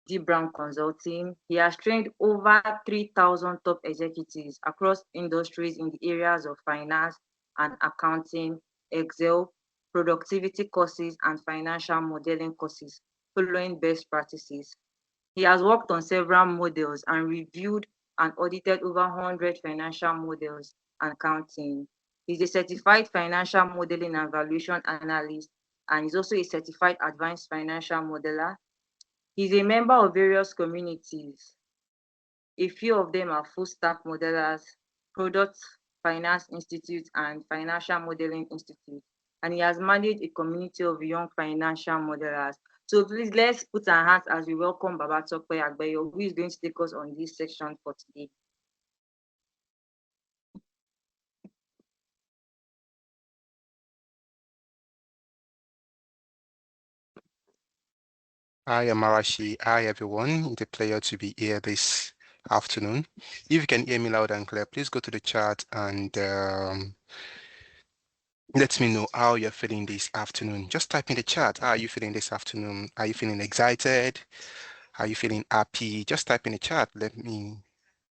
D. Brown Consulting. He has trained over 3,000 top executives across industries in the areas of finance and accounting, Excel, productivity courses, and financial modeling courses, following best practices. He has worked on several models and reviewed and audited over 100 financial models and counting. He's a certified financial modeling and valuation analyst, and he's also a certified advanced financial modeler. He's a member of various communities. A few of them are Full Stack Modelers, Product Finance Institute, and Financial Modeling Institute. And he has managed a community of young financial modelers. So please let's put our hands as we welcome Baba Tope Agbeyo, who is going to take us on this section for today. Hi, I'm Arashi. Hi, everyone. It's a pleasure to be here this afternoon. If you can hear me loud and clear, please go to the chat and let me know how you're feeling this afternoon. Just type in the chat. How are you feeling this afternoon? Are you feeling excited? Are you feeling happy? Just type in the chat.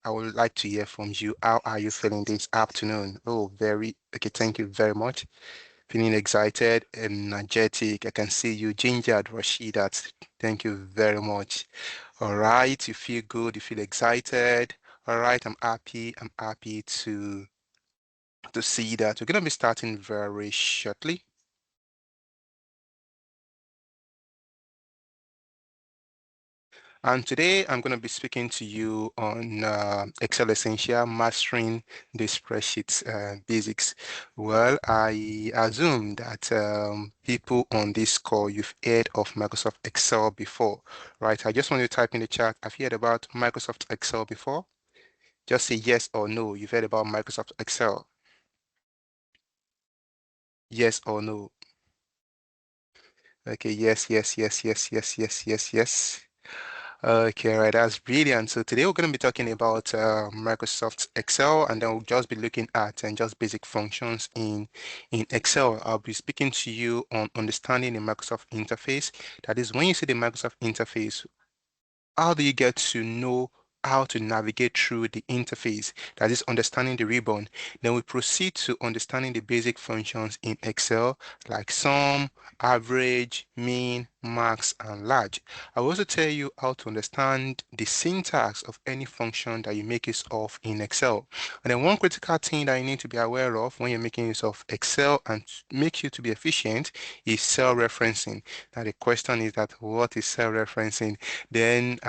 I would like to hear from you. How are you feeling this afternoon? Oh, okay. Thank you very much. Feeling excited, energetic. I can see you, Gingered, Rashidat. Thank you very much. All right, you feel good, you feel excited. All right, I'm happy. I'm happy to see that. We're gonna be starting very shortly. And today I'm going to be speaking to you on Excel Essential, mastering the spreadsheet basics. Well, I assume that people on this call, you've heard of Microsoft Excel before, right? I just want you to type in the chat, have you heard about Microsoft Excel before? Just say yes or no. You've heard about Microsoft Excel. Yes or no. Okay, yes, yes, yes, yes, yes, yes, yes, yes. Okay, right, that's brilliant. So today we're going to be talking about Microsoft Excel, and then we'll just be looking at and just basic functions in Excel. I'll be speaking to you on understanding the Microsoft interface. That is, when you see the Microsoft interface, how do you get to know how to navigate through the interface? That is understanding the ribbon. Then we proceed to understanding the basic functions in Excel, like sum, average, mean, max, and large. I will also tell you how to understand the syntax of any function that you make use of in Excel. And then one critical thing that you need to be aware of when you're making use of Excel and make you to be efficient is cell referencing. Now the question is that what is cell referencing? Then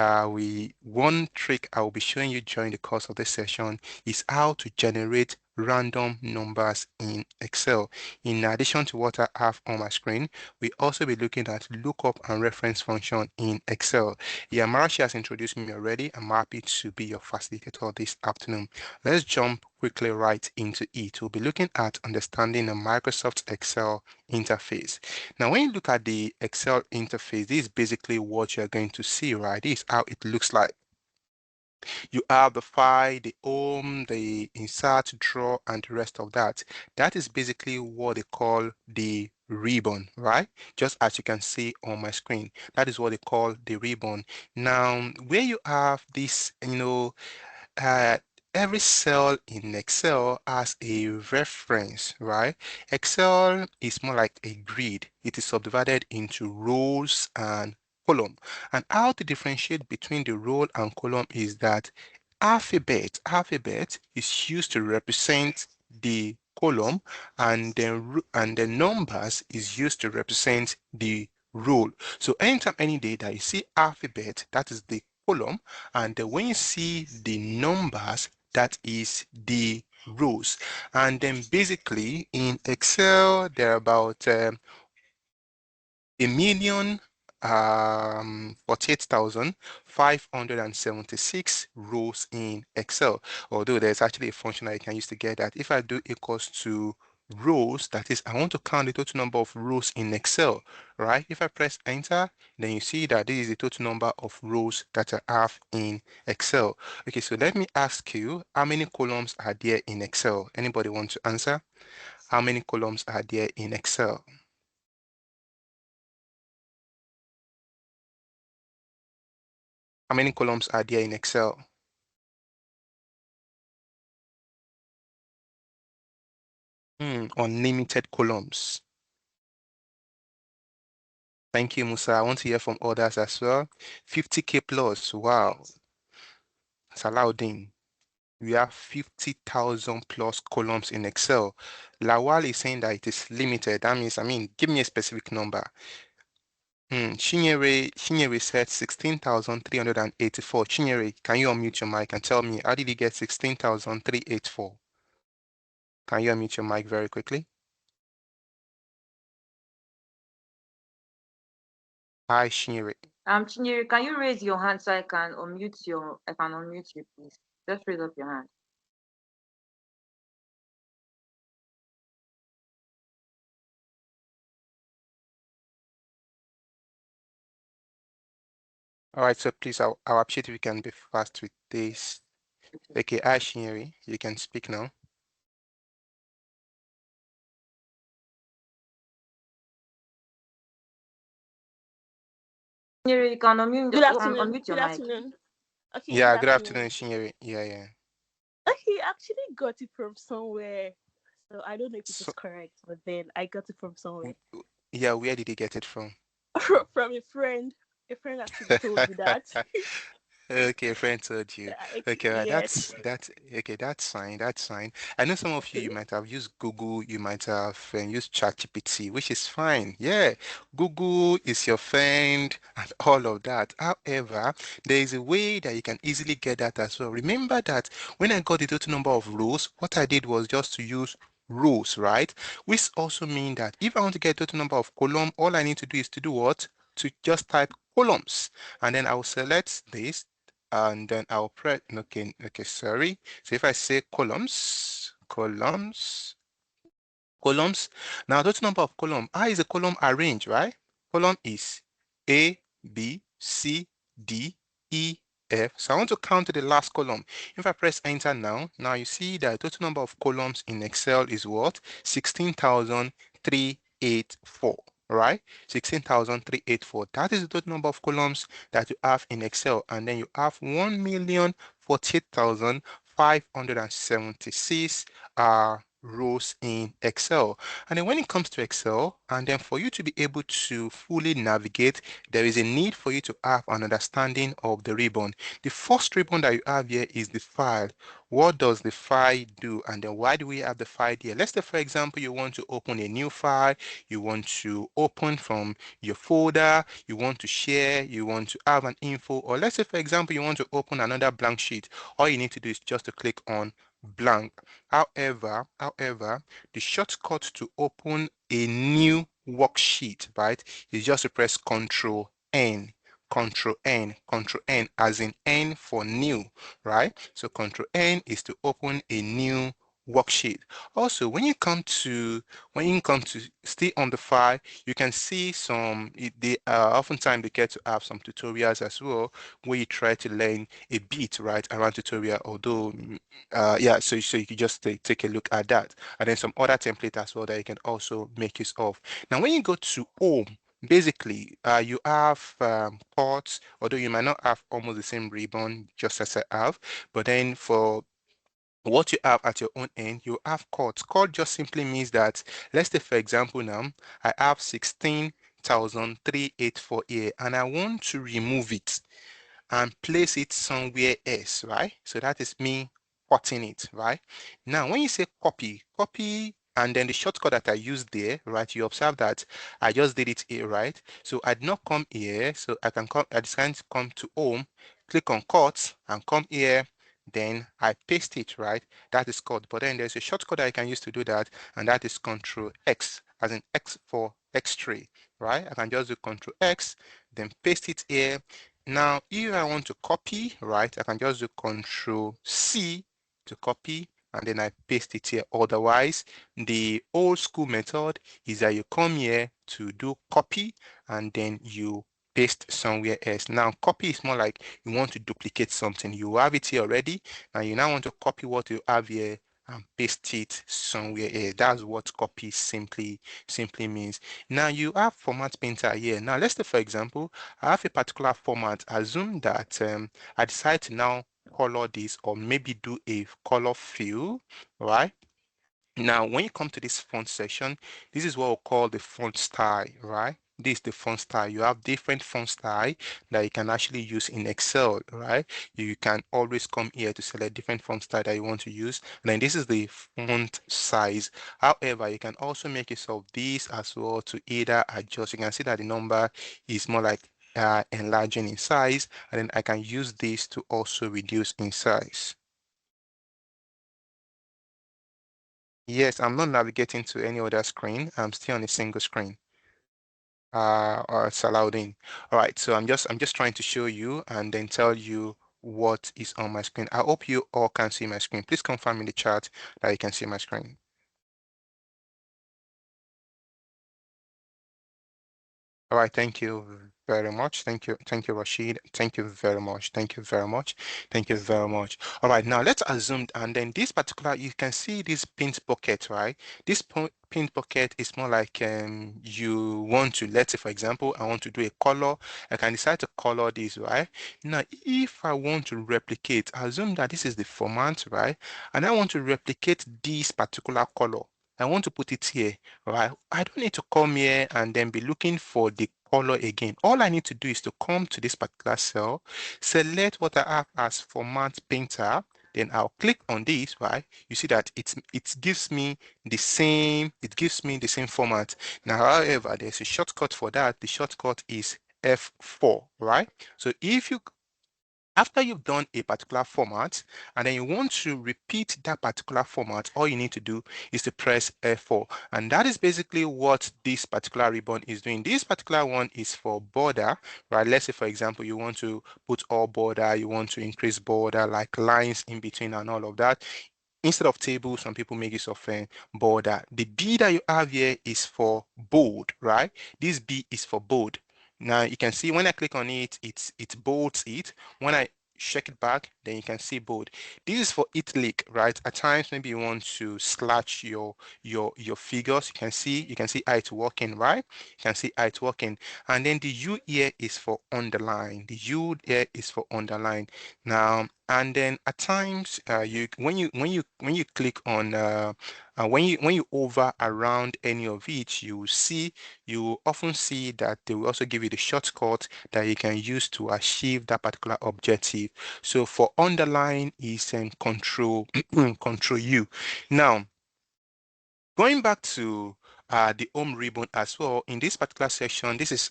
one trick I will be showing you during the course of this session is how to generate random numbers in Excel. In addition to what I have on my screen, we also be looking at lookup and reference function in Excel. Yeah, Marashi has introduced me already. I'm happy to be your facilitator this afternoon. Let's jump quickly right into it. We'll be looking at understanding the Microsoft Excel interface. Now, when you look at the Excel interface, this is basically what you're going to see, right? This is how it looks like. You have the file, the home, the insert, draw, and the rest of that. That is basically what they call the ribbon, right? Just as you can see on my screen, that is what they call the ribbon. Now, where you have this, uh, every cell in Excel has a reference, right? Excel is more like a grid. It is subdivided into rows and column. And how to differentiate between the row and column is that alphabet is used to represent the column, and the numbers is used to represent the row. So anytime, any day that you see alphabet, that is the column, and then when you see the numbers, that is the rows. And then basically in Excel, there are about a million 48,576 rows in Excel. Although there's actually a function that you can use to get that. If I do equals to rows, that is, I want to count the total number of rows in Excel, right? If I press enter, then you see that this is the total number of rows that I have in Excel. Okay, so let me ask you, how many columns are there in Excel? Anybody want to answer? How many columns are there in Excel? How many columns are there in Excel? Unlimited columns. Thank you, Musa. I want to hear from others as well. 50K plus. Wow. Salaudin. We have 50,000 plus columns in Excel. Lawal is saying that it is limited. That means, give me a specific number. Chinyere said 16,384. Chinyere, can you unmute your mic and tell me, how did you get 16,384? Can you unmute your mic very quickly? Hi, Chinyere. Chinyere, can you raise your hand so I can unmute you, please? Just raise up your hand. All right, so please, I'll appreciate if you can be fast with this. Okay, hi, Chinyere, you can speak now. Chinyere, you can unmute, Good afternoon. unmute your Good mic. afternoon. Okay, Yeah, good good afternoon, afternoon. Chinyere. Yeah. Okay, I actually got it from somewhere. So I don't know if it is So, correct, but then I got it from somewhere. yeah, where did you get it from? From a friend. A friend actually told me that. Okay, a friend told you. Okay, right, Yes. that's okay, that's fine, that's fine. I know some of you, you Okay. might have used Google, you might have used ChatGPT, which is fine. Yeah, Google is your friend and all of that. However, there is a way that you can easily get that as well. Remember that when I got the total number of rows, what I did was just to use rows, right? Which also mean that if I want to get total number of column, all I need to do is to do what? To just type columns, and then I'll select this, and then I'll press, okay, sorry. So if I say columns, now total number of column, how is a column arranged, right? Column is A, B, C, D, E, F. So I want to count to the last column. If I press enter now you see that the total number of columns in Excel is what? 16,384, right? 16,384. That is the total number of columns that you have in Excel. And then you have 1,048,576 rows in Excel. And then when it comes to Excel, and then for you to be able to fully navigate, there is a need for you to have an understanding of the ribbon. The first ribbon that you have here is the file. What does the file do? And then why do we have the file here? Let's say, for example, you want to open a new file, you want to open from your folder, you want to share, you want to have an info, or let's say, for example, you want to open another blank sheet. All you need to do is just to click on blank. However, the shortcut to open a new worksheet, right, is just to press Control N. Control N as in N for new, right? So Control N is to open a new worksheet. Also, when you come to stay on the file, you can see some they oftentimes they get to have some tutorials as well where you try to learn a bit right around tutorial, although yeah, so you can just take a look at that, and then some other template as well that you can also make use of. Now when you go to home, basically you have ports, although you might not have almost the same ribbon just as I have, but then for what you have at your own end, you have chords. Chord just simply means that, let's say for example now, I have 16,384 here and I want to remove it and place it somewhere else, right? So that is me cutting it, right? Now, when you say copy, and then the shortcut that I used there, right? You observe that I just did it here, right? So I did not come here, so I just can come to home, click on cut, and come here, then I paste it, right? That is cut. But then there's a shortcut that I can use to do that, and that is Control X, as in X for X-ray, right? I can just do Control X, then paste it here. Now, if I want to copy, right, I can just do Control C to copy, and then I paste it here. Otherwise, the old school method is that you come here to do copy, and then you paste somewhere else. Now, copy is more like you want to duplicate something. You have it here already, and you now want to copy what you have here and paste it somewhere here. That's what copy simply means. Now you have format painter here. Now let's say, for example, I have a particular format. Assume that I decide to now color this, or maybe do a color fill, right? Now, when you come to this font section, this is what we call the font style, right? This is the font style. You have different font style that you can actually use in Excel, right? You can always come here to select different font style that you want to use. And then this is the font size. However, you can also make use of this as well to either adjust. You can see that the number is more like enlarging in size, and then I can use this to also reduce in size. Yes, I'm not navigating to any other screen. I'm still on a single screen. Or it's allowed in. All right, so I'm just trying to show you and then tell you what is on my screen. I hope you all can see my screen. Please confirm in the chat that you can see my screen. All right, thank you very much. Thank you, Rashid. Thank you very much. Thank you very much. Thank you very much. All right, now let's assume, and then this particular, you can see this paint bucket, right? This paint bucket is more like you want to, let's say, for example, I want to do a color. I can decide to color this, right? Now, if I want to replicate, assume that this is the format, right? And I want to replicate this particular color. I want to put it here, right? I don't need to come here and then be looking for the color again. All I need to do is to come to this particular cell, select what I have as format painter, then I'll click on this, right? You see that it gives me the same, format. Now, however, there's a shortcut for that. The shortcut is F4, right? So if you after you've done a particular format and then you want to repeat that particular format, all you need to do is to press F4. And that is basically what this particular ribbon is doing. This particular one is for border, right? Let's say, for example, you want to put all border, you want to increase border, like lines in between and all of that. Instead of table, some people make use of border. The B that you have here is for bold, right? This B is for bold. Now you can see when I click on it, it bolds it. When I check it back, then you can see bold. This is for italic, right? At times maybe you want to slash your figures. You can see how it's working, right? You can see how it's working. And then the U here is for underline. The U here is for underline. Now, and then at times you when you click on when you hover around any of it, you often see that they will also give you the shortcut that you can use to achieve that particular objective. So for underline is control control U. Now, going back to the home ribbon as well, in this particular section, this is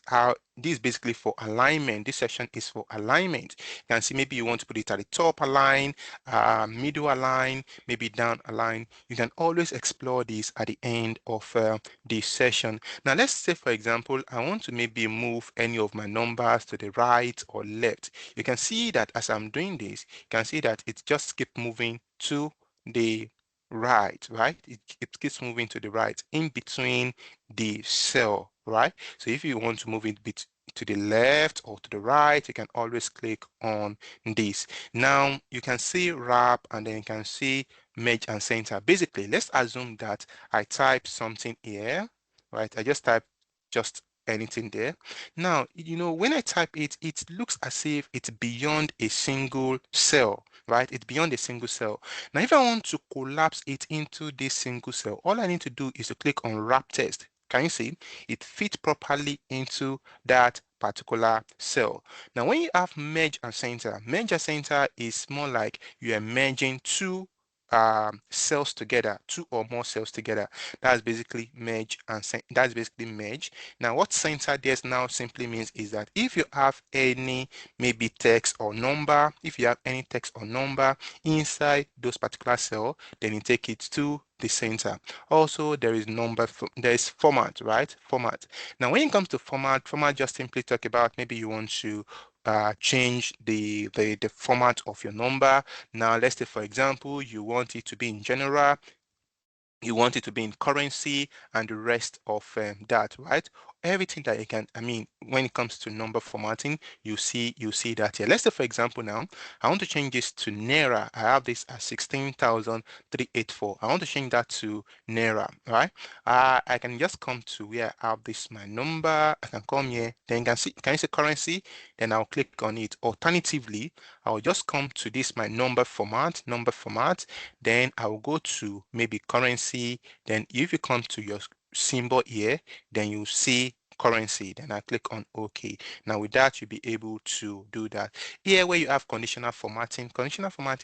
basically for alignment. This section is for alignment. You can see maybe you want to put it at the top align, middle align, maybe down align. You can always explore this at the end of this session. Now, let's say, for example, I want to maybe move any of my numbers to the right or left. You can see that as I'm doing this, you can see that it just keep moving to the right? It keeps moving to the right in between the cell, right? So if you want to move it to the left or to the right, you can always click on this. Now you can see wrap and then you can see merge and center. Basically, let's assume that I type something here, right? I just type just anything there. Now, when I type it, it looks as if it's beyond a single cell, right? It's beyond a single cell. Now, if I want to collapse it into this single cell, all I need to do is to click on wrap text. Can you see? It fits properly into that particular cell. Now, when you have merge and center is more like you are merging two cells together, two or more cells together. That's basically merge that's basically merge. Now, what center this now simply means is that if you have any maybe text or number, if you have any text or number inside those particular cell, then you take it to the center. Also, there is there is format, right? Format. Now, when it comes to format just simply talk about maybe you want to change the format of your number. Now, let's say, for example, you want it to be in general. you want it to be in currency and the rest of that, right? Everything that you can, I mean, when it comes to number formatting, you see that here. Let's say, for example, now I want to change this to Naira. I have this at 16,384. I want to change that to Naira, right? I can just come to where I have this my number. I can come here, then you can see, can you see currency? Then I'll click on it. Alternatively, I'll just come to this my number format, then I will go to maybe currency. Then if you come to your symbol here, then you see currency. Then I click on OK. Now with that, you'll be able to do that. Here where you have conditional formatting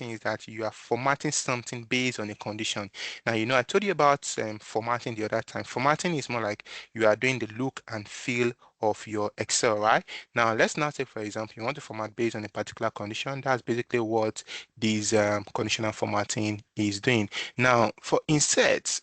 is that you are formatting something based on a condition. Now, you know, I told you about formatting the other time. Formatting is more like you are doing the look and feel of your Excel, right? Now, let's now take, for example, you want to format based on a particular condition. That's basically what this conditional formatting is doing. Now, for inserts,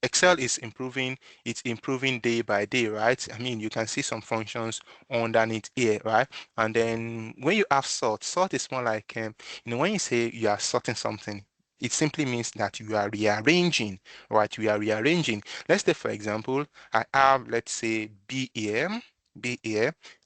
Excel is improving, it's improving day by day, right? I mean, you can see some functions underneath here, right? And then when you have sort is more like, you know, when you say you are sorting something, it simply means that you are rearranging, right? We are rearranging. Let's say, for example, I have, let's say, B here,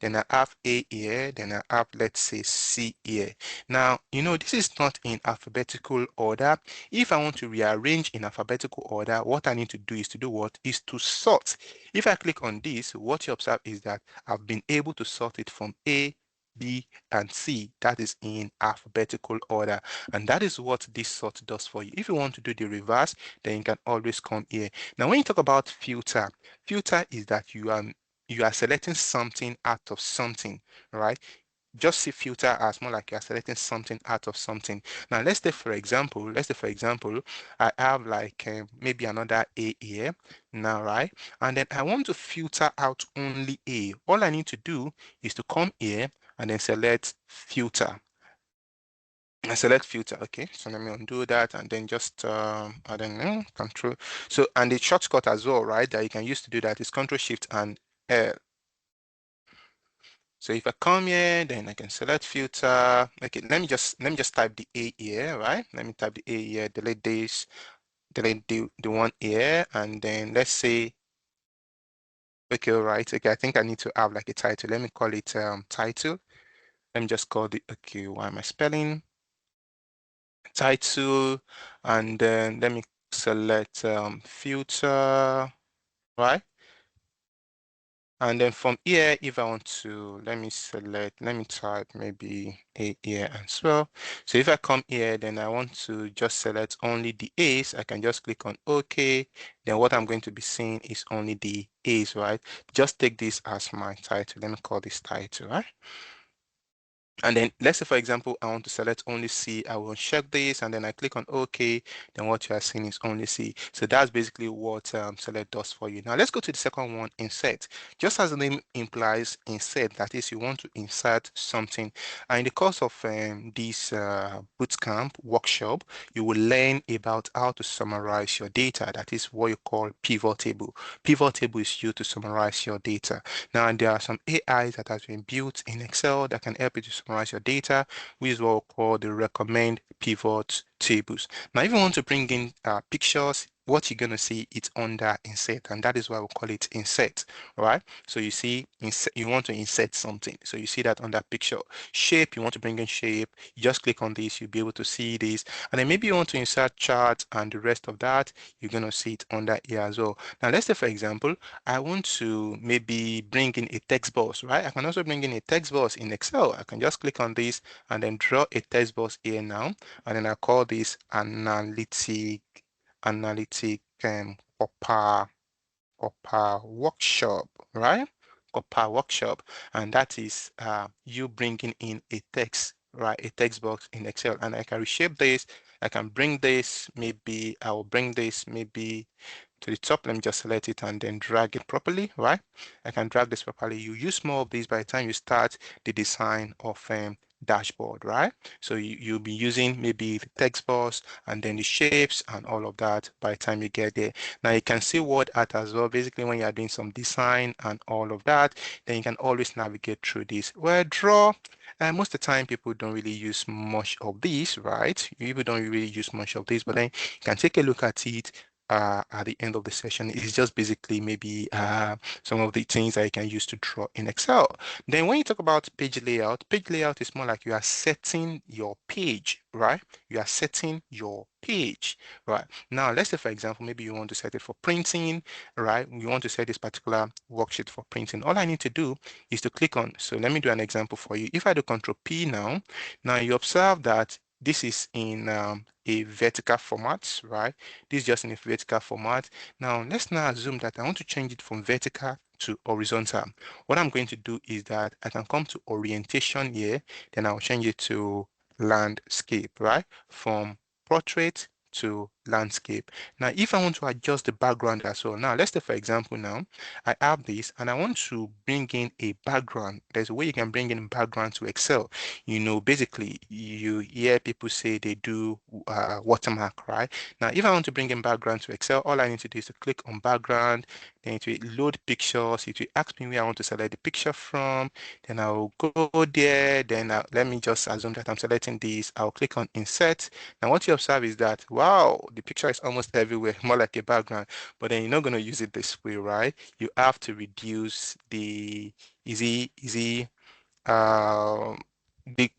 then I have A here, then I have, let's say, C here. Now, you know, this is not in alphabetical order. If I want to rearrange in alphabetical order, what I need to do is to do what? Is to sort. If I click on this, what you observe is that I've been able to sort it from A, B, and C. That is in alphabetical order. And that is what this sort does for you. If you want to do the reverse, then you can always come here. Now, when you talk about filter, filter is that you are selecting something out of something, right? Just see filter as more like you are selecting something out of something. Now, let's say for example, I have like maybe another A here now, right? And then I want to filter out only A. All I need to do is to come here and then select filter. I select filter. Okay, so let me undo that and then just I don't know, control. So, and the shortcut as well, right, that you can use to do that is Control Shift and L. So if I come here, then I can select filter. Okay, let me just type the A here, right? Let me type the A here, delete this, delete the one here, and then let's say, okay, all right. Okay, I think I need to have like a title. Let me call it title. Let me just call the, okay, why am I spelling? Title, and then let me select filter, right? And then from here, if I want to, let me type maybe A here as well. So if I come here, then I want to just select only the A's, I can just click on OK. Then what I'm going to be seeing is only the A's, right? Just take this as my title. Let me call this title, right? And then let's say, for example, I want to select only C. I will check this and then I click on OK. Then what you are seeing is only C. So that's basically what select does for you. Now let's go to the second one, insert. Just as the name implies, insert, that is, you want to insert something. And in the course of this bootcamp workshop, you will learn about how to summarize your data. That is what you call pivot table. Pivot table is used to summarize your data. Now, there are some AIs that has been built in Excel that can help you to summarize your data, which is what we call the recommend pivot tables. Now, if you want to bring in pictures, what you're going to see it's under insert, and that is why we call it insert, right? So you see, you want to insert something. So you see that under picture. Shape, you want to bring in shape. You just click on this, you'll be able to see this. And then maybe you want to insert charts and the rest of that, you're going to see it under here as well. Now, let's say, for example, I want to maybe bring in a text box, right? I can also bring in a text box in Excel. I can just click on this and then draw a text box here now. And then I call this analytic Corper workshop, right? Corper workshop. And that is you bringing in a text, right? A text box in Excel. And I can reshape this. I can bring this, maybe I will bring this maybe to the top. Let me just select it and then drag it properly, right? I can drag this properly. You use more of these by the time you start the design of dashboard, right? So you'll be using maybe the text box and then the shapes and all of that by the time you get there. Now you can see word art as well. Basically, when you are doing some design and all of that, then you can always navigate through this. Where draw, and most of the time people don't really use much of these, right? People don't really use much of this, but then you can take a look at it at the end of the session. It's just basically maybe some of the things that you can use to draw in Excel. Then when you talk about page layout is more like you are setting your page, right? You are setting your page, right? Now, let's say, for example, maybe you want to set it for printing, right? You want to set this particular worksheet for printing. All I need to do is to click on. So let me do an example for you. If I do Control P now you observe that this is in a vertical format, right? This is just in a vertical format. Now, let's now assume that I want to change it from vertical to horizontal. What I'm going to do is that I can come to orientation here, then I'll change it to landscape, right? From portrait to landscape. Now, if I want to adjust the background as well, now let's say, for example, now I have this and I want to bring in a background. There's a way you can bring in background to Excel. Basically, you hear people say they do watermark, right? Now, if I want to bring in background to Excel, all I need to do is to click on background, then it will load pictures. It will ask me where I want to select the picture from. Then I'll go there. Then let me just assume that I'm selecting this. I'll click on insert. Now, what you observe is that, wow, the picture is almost everywhere, more like a background. But then you're not going to use it this way, right? You have to reduce the easy um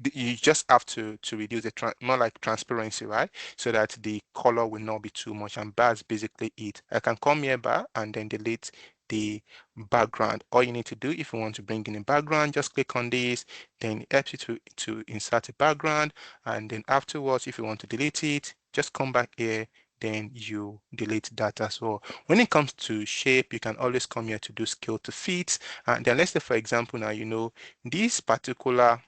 you just have to reduce the more like transparency, right? So that the color will not be too much, and that's basically it. I can come here back and then delete the background. All you need to do if you want to bring in a background, just click on this, then it helps you to insert a background, and then afterwards, if you want to delete it, just come back here, then you delete that as well. When it comes to shape, you can always come here to do scale to fit, and then let's say, for example, now this particular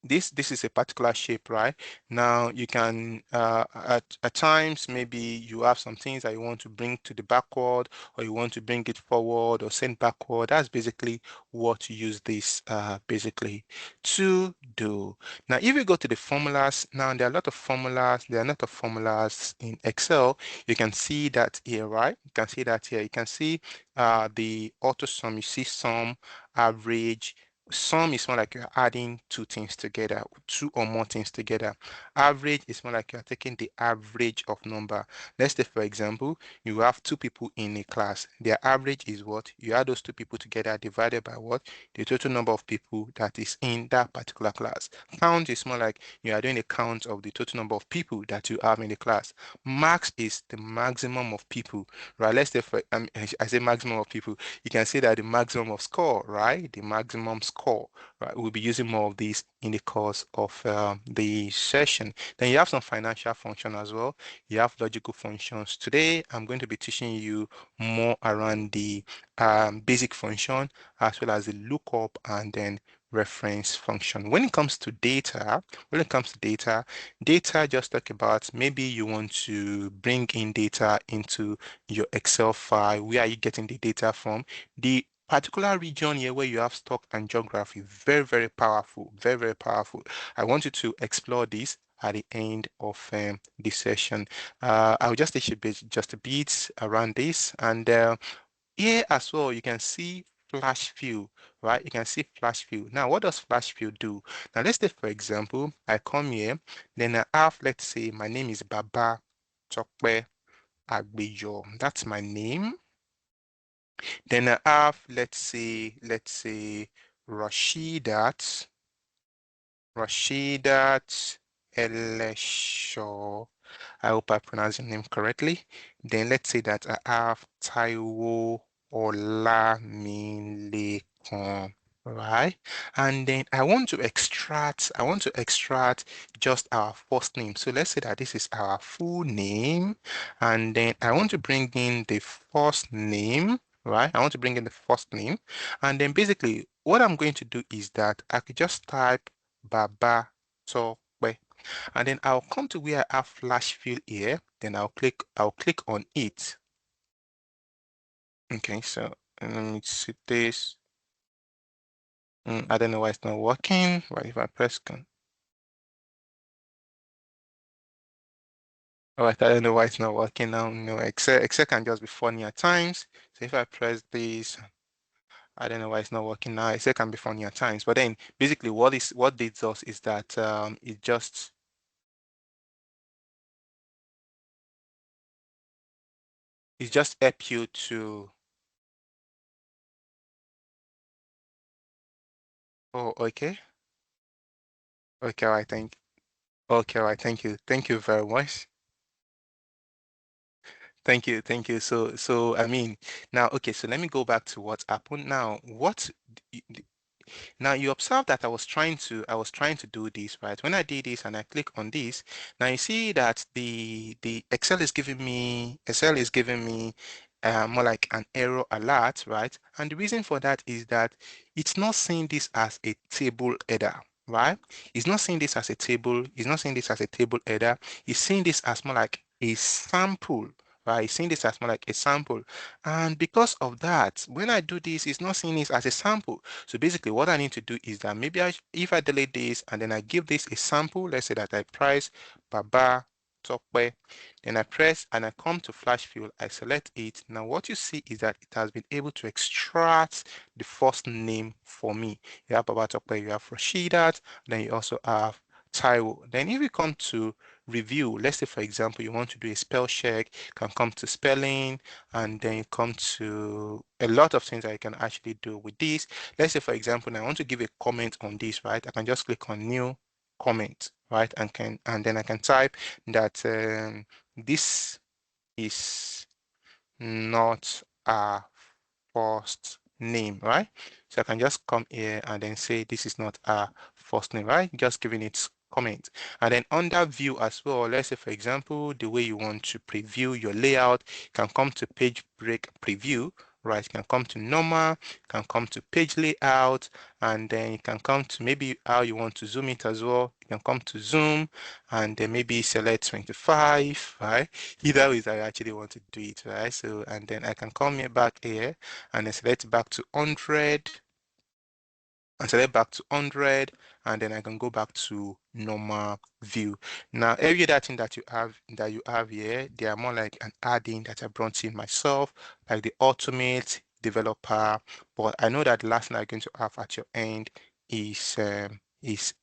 this is a particular shape, right? Now you can at times maybe you have some things that you want to bring to the backward, or you want to bring it forward or send backward. That's basically what you use this basically to do. Now if you go to the formulas, now there are a lot of formulas. There are a lot of formulas in Excel. You can see that here, right? You can see that here. You can see the auto sum. You see sum, average. Sum is more like you're adding two things together, two or more things together. Average is more like you're taking the average of number. Let's say, for example, you have two people in a class. Their average is what? You add those two people together divided by what? The total number of people that is in that particular class. Count is more like you are doing a count of the total number of people that you have in the class. Max is the maximum of people, right? Let's say, I say maximum of people. You can see that the maximum of score, right? The maximum score, right? We'll be using more of these in the course of the session. Then you have some financial function as well. You have logical functions. Today, I'm going to be teaching you more around the basic function as well as the lookup and then reference function. Data just talk about maybe you want to bring in data into your Excel file. Where are you getting the data from? The particular region here where you have stock and geography, very, very powerful, very, very powerful. I want you to explore this at the end of this session. I'll just teach you just a bit around this. And here as well, you can see flash fill, right? You can see flash fill. Now, what does flash fill do? Now, let's say, for example, I come here, then I have, let's say, my name is Baba Tokwe Agbejo. That's my name. Then I have, let's say Rashidat Elesho. I hope I pronounced your name correctly. Then let's say that I have Taiwo Olamilekan, right? And then I want to extract just our first name. So let's say that this is our full name, and then I want to bring in the first name, right? I want to bring in the first name, and then basically what I'm going to do is that I could just type Baba Tokwe, and then I'll come to where I have flash fill here, then I'll click on it. Okay, so let me see this. I don't know why it's not working. What if I press con? All right, I don't know why it's not working now. No, Excel can just be funny at times. So if I press this, I don't know why it's not working now. Excel can be funny at times. But then basically what this does is that it just help you to. Oh, okay. Okay, all right, okay, all right, thank you. Thank you very much. Thank you, thank you. So I mean, now okay, so let me go back to what happened. Now, now you observe that I was trying to do this, right? When I did this and I click on this, now you see that the Excel is giving me more like an error alert, right? And the reason for that is that it's not seeing this as a table header, right? It's not seeing this as a table, it's not seeing this as a table header, it's seeing this as more like a sample. Right, it's seeing this as more like a sample, and because of that, when I do this, it's not seeing this as a sample. So basically what I need to do is that maybe if I delete this and then I give this a sample, let's say that I price Baba Tokwe, then I press and I come to flash fill, I select it. Now what you see is that it has been able to extract the first name for me. You have Baba Tokwe, you have Rashidat, then you also have Taiwo. Then if you come to review, let's say for example you want to do a spell check, you can come to spelling, and then you come to a lot of things that you can actually do with this. Let's say for example now I want to give a comment on this, right? I can just click on new comment, right? And then I can type that this is not a first name, right? So I can just come here and then say this is not a first name, right? Just giving it comment. And then under view as well, let's say for example, the way you want to preview your layout, you can come to page break preview, right? You can come to normal, you can come to page layout, and then you can come to maybe how you want to zoom it as well. You can come to zoom and then maybe select 25, right? Either way I actually want to do it, right? So, and then I can come here back here and then select back to 100 and select back to 100, and then I can go back to normal view. Now every other thing that you have here, they are more like an add-in that I brought in myself, like the automate developer. But I know that the last thing I'm going to have at your end is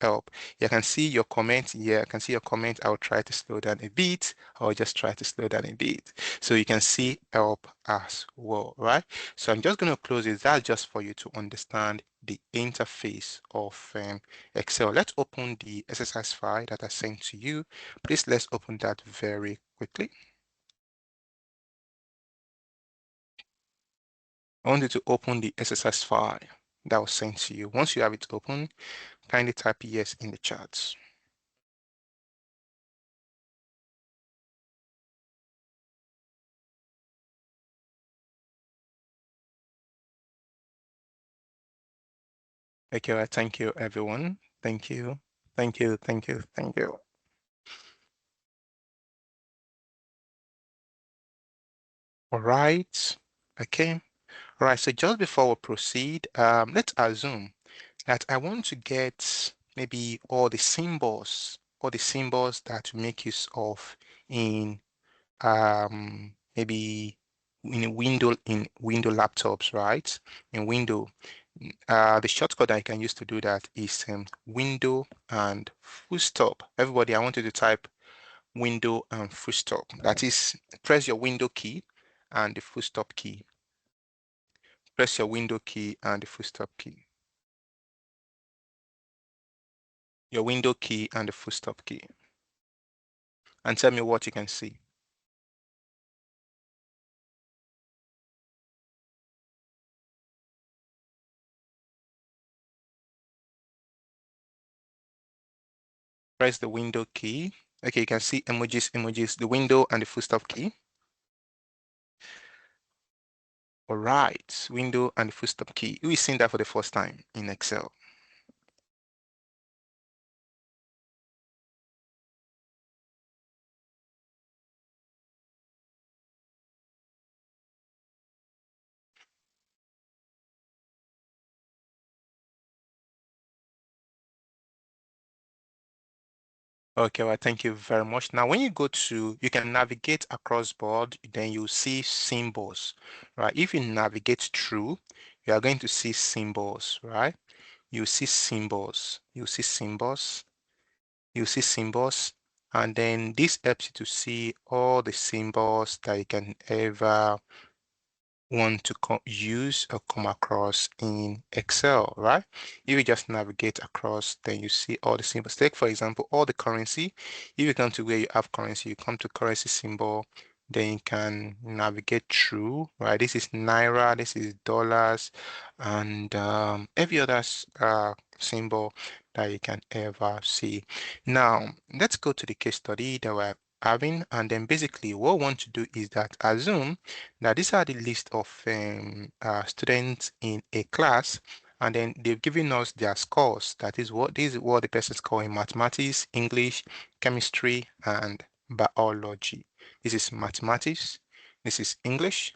help. You can see your comment here. I can see your comment. I'll try to slow down a bit. I'll just try to slow down a bit. So you can see help as well, right? So I'm just going to close it. That's just for you to understand the interface of Excel. Let's open the exercise file that I sent to you. Please, let's open that very quickly. I want you to open the exercise file that was sent to you. Once you have it open, kindly type yes in the chat. Okay, well, thank you, everyone. Thank you. Thank you. Thank you. Thank you. All right. Okay. All right. So just before we proceed, let's assume that I want to get maybe all the symbols that we make use of in maybe in window laptops, right? In window, the shortcut I can use to do that is window and full stop. Everybody, I want you to type window and full stop. That is, press your window key and the full stop key. Press your window key and the full stop key. Your window key and the full stop key. And tell me what you can see. Press the window key. Okay, you can see emojis, the window and the full stop key. All right, window and the full stop key. Who is seeing that for the first time in Excel? Okay, well, thank you very much. Now, when you go to, you can navigate across board, then you see symbols, right? If you navigate through, you are going to see symbols, right? You see symbols, you see symbols, you see symbols, and then this helps you to see all the symbols that you can ever want to use or come across in Excel, right? If you just navigate across, then you see all the symbols. Take, for example, all the currency. If you come to where you have currency, you come to currency symbol, then you can navigate through, right? This is Naira, this is dollars, and every other symbol that you can ever see. Now, let's go to the case study that we're having, and then basically what we want to do is that assume now, these are the list of students in a class, and then they've given us their scores. That is what this is what the person score in mathematics, English, chemistry, and biology. This is mathematics, this is English,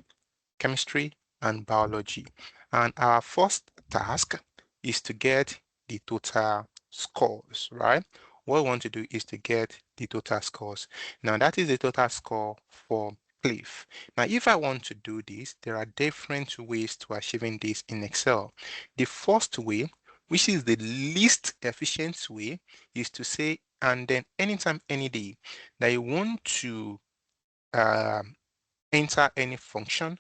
chemistry, and biology. And our first task is to get the total scores, right? What we want to do is to get the total scores. Now, that is the total score for Cliff. Now, if I want to do this, there are different ways to achieving this in Excel. The first way, which is the least efficient way, is to say, and then anytime, any day, that you want to um, enter any function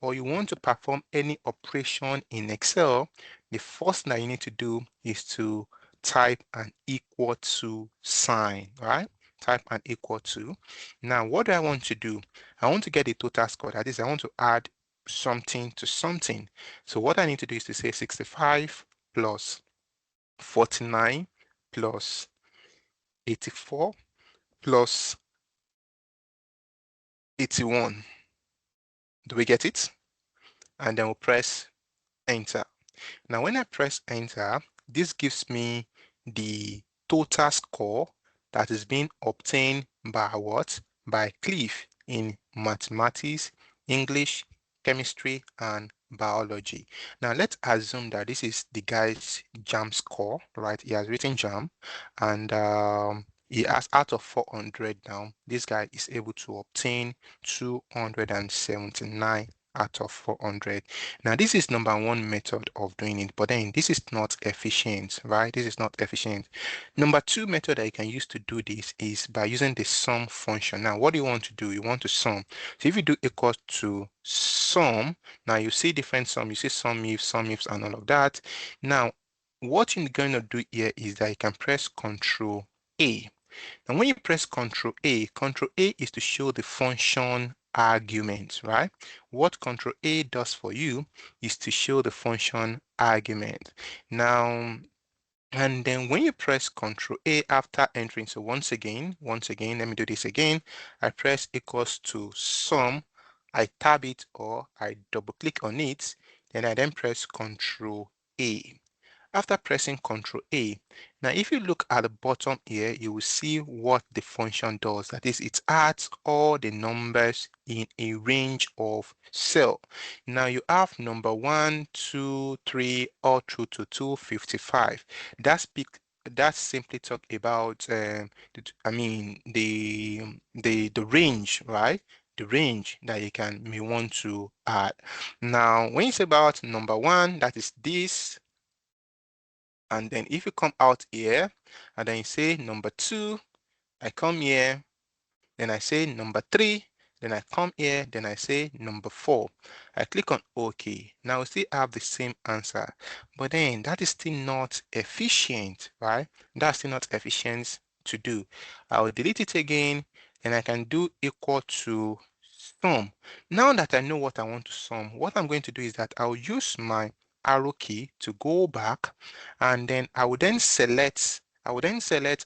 or you want to perform any operation in Excel, the first thing that you need to do is to type an equal to sign, right? Type an equal to. Now, what do I want to do? I want to get the total score. That is, I want to add something to something. So what I need to do is to say 65 plus 49 plus 84 plus 81. Do we get it? And then we'll press enter. Now, when I press enter, this gives me the total score that is being obtained by what? By Cliff in mathematics, English, chemistry, and biology. Now, let's assume that this is the guy's JAM score, right? He has written JAM, and he has out of 400 now, this guy is able to obtain 279 out of 400. Now, this is number one method of doing it, but then this is not efficient, right? This is not efficient. Number two method that you can use to do this is by using the sum function. Now, what do you want to do? You want to sum. So if you do equal to sum, now you see different sum, you see sum ifs, and all of that. Now, what you're going to do here is that you can press Control A. And when you press Control A is to show the function argument, right? What Control A does for you is to show the function argument. Now, and then when you press Control A after entering, so once again, let me do this again. I press equals to sum, I tab it or I double click on it, then I then press Control A. After pressing Ctrl A, now if you look at the bottom here, you will see what the function does. That is, it adds all the numbers in a range of cell. Now you have number 1, 2, 3, all through to 255. That simply talk about the range, right? The range that you may want to add. Now, when it's about number 1, that is this. And then if you come out here and then you say number 2, I come here, then I say number 3, then I come here, then I say number 4. I click on OK. Now we still have the same answer, but then that is still not efficient, right? That's still not efficient to do. I'll delete it again, and I can do equal to sum. Now that I know what I want to sum, what I'm going to do is that I'll use my arrow key to go back, and then I will then select everything that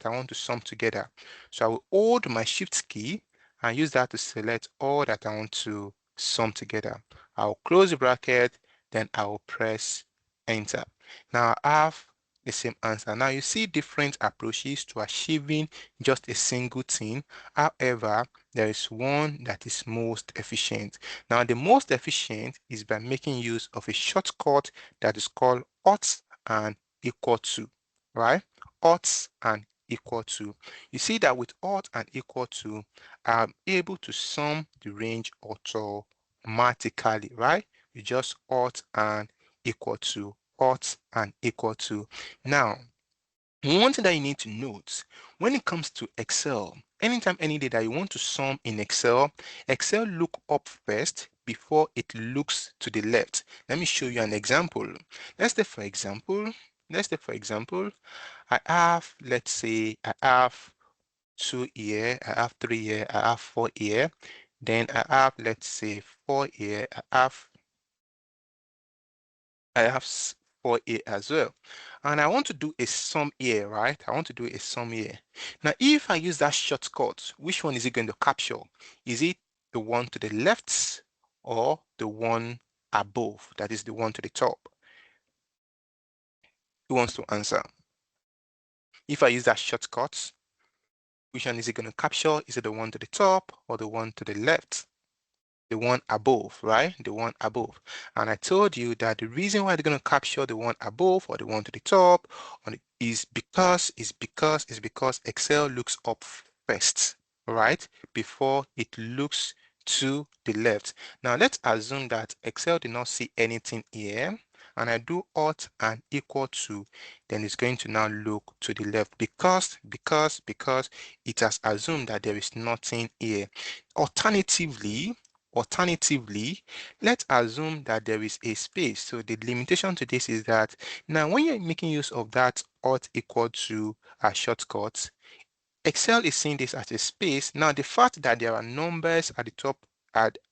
I want to sum together. So I will hold my shift key and use that to select all that I want to sum together. I'll close the bracket, then I will press enter. Now I have the same answer. Now you see different approaches to achieving just a single thing. However, there is one that is most efficient. Now the most efficient is by making use of a shortcut that is called Alt and equal to, right? Alt and equal to. You see that with alt and equal to, I'm able to sum the range automatically, right? You just alt and equal to, alt and equal to. Now, one thing that you need to note when it comes to Excel, anytime, any day that you want to sum in Excel, Excel look up first before it looks to the left. Let me show you an example. Let's say, for example, I have, let's say, I have 2 here, I have 3 here, I have 4 here. Then I have, let's say, 4 here, I have 4A as well. And I want to do a sum here, right? I want to do a sum here. Now, if I use that shortcut, which one is it going to capture? Is it the one to the left or the one above? That is the one to the top. Who wants to answer? If I use that shortcut, which one is it going to capture? Is it the one to the top or the one to the left? The one above, right? The one above. And I told you that the reason why they're going to capture the one above or the one to the top is because Excel looks up first, right? Before it looks to the left. Now let's assume that Excel did not see anything here, and I do alt and equal to, then it's going to now look to the left because it has assumed that there is nothing here. Alternatively, let's assume that there is a space. So the limitation to this is that now when you're making use of that alt equal to a shortcut, Excel is seeing this as a space. Now, the fact that there are numbers at the top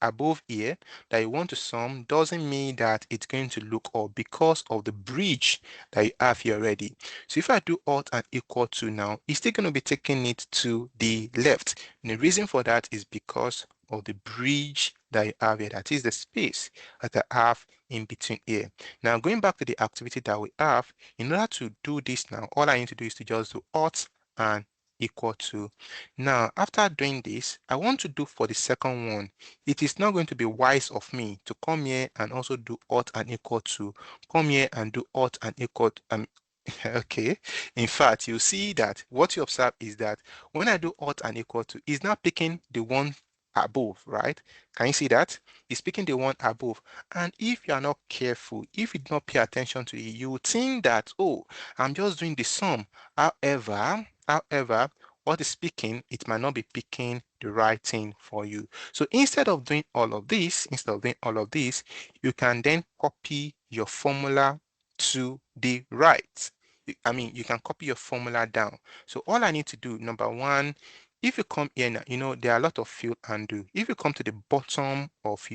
above here that you want to sum doesn't mean that it's going to look up because of the bridge that you have here already. So if I do alt and equal to now, it's still going to be taking it to the left. And the reason for that is because of the bridge that you have here. That is the space that I have in between here. Now, going back to the activity that we have, in order to do this now, all I need to do is to just do alt and equal to. Now, after doing this, I want to do for the second one. It is not going to be wise of me to come here and also do alt and equal to. Come here and do alt and equal to, okay. In fact, you see that what you observe is that when I do alt and equal to, it's not picking the one above, right? Can you see that? It's picking the one above. And if you are not careful, if you do not pay attention to it, you will think that, oh, I'm just doing the sum. However, what is picking, it might not be picking the right thing for you. So instead of doing all of this, you can then copy your formula to the right. You can copy your formula down. So all I need to do, number one, if you come here now, there are a lot of field and do. If you come to the bottom of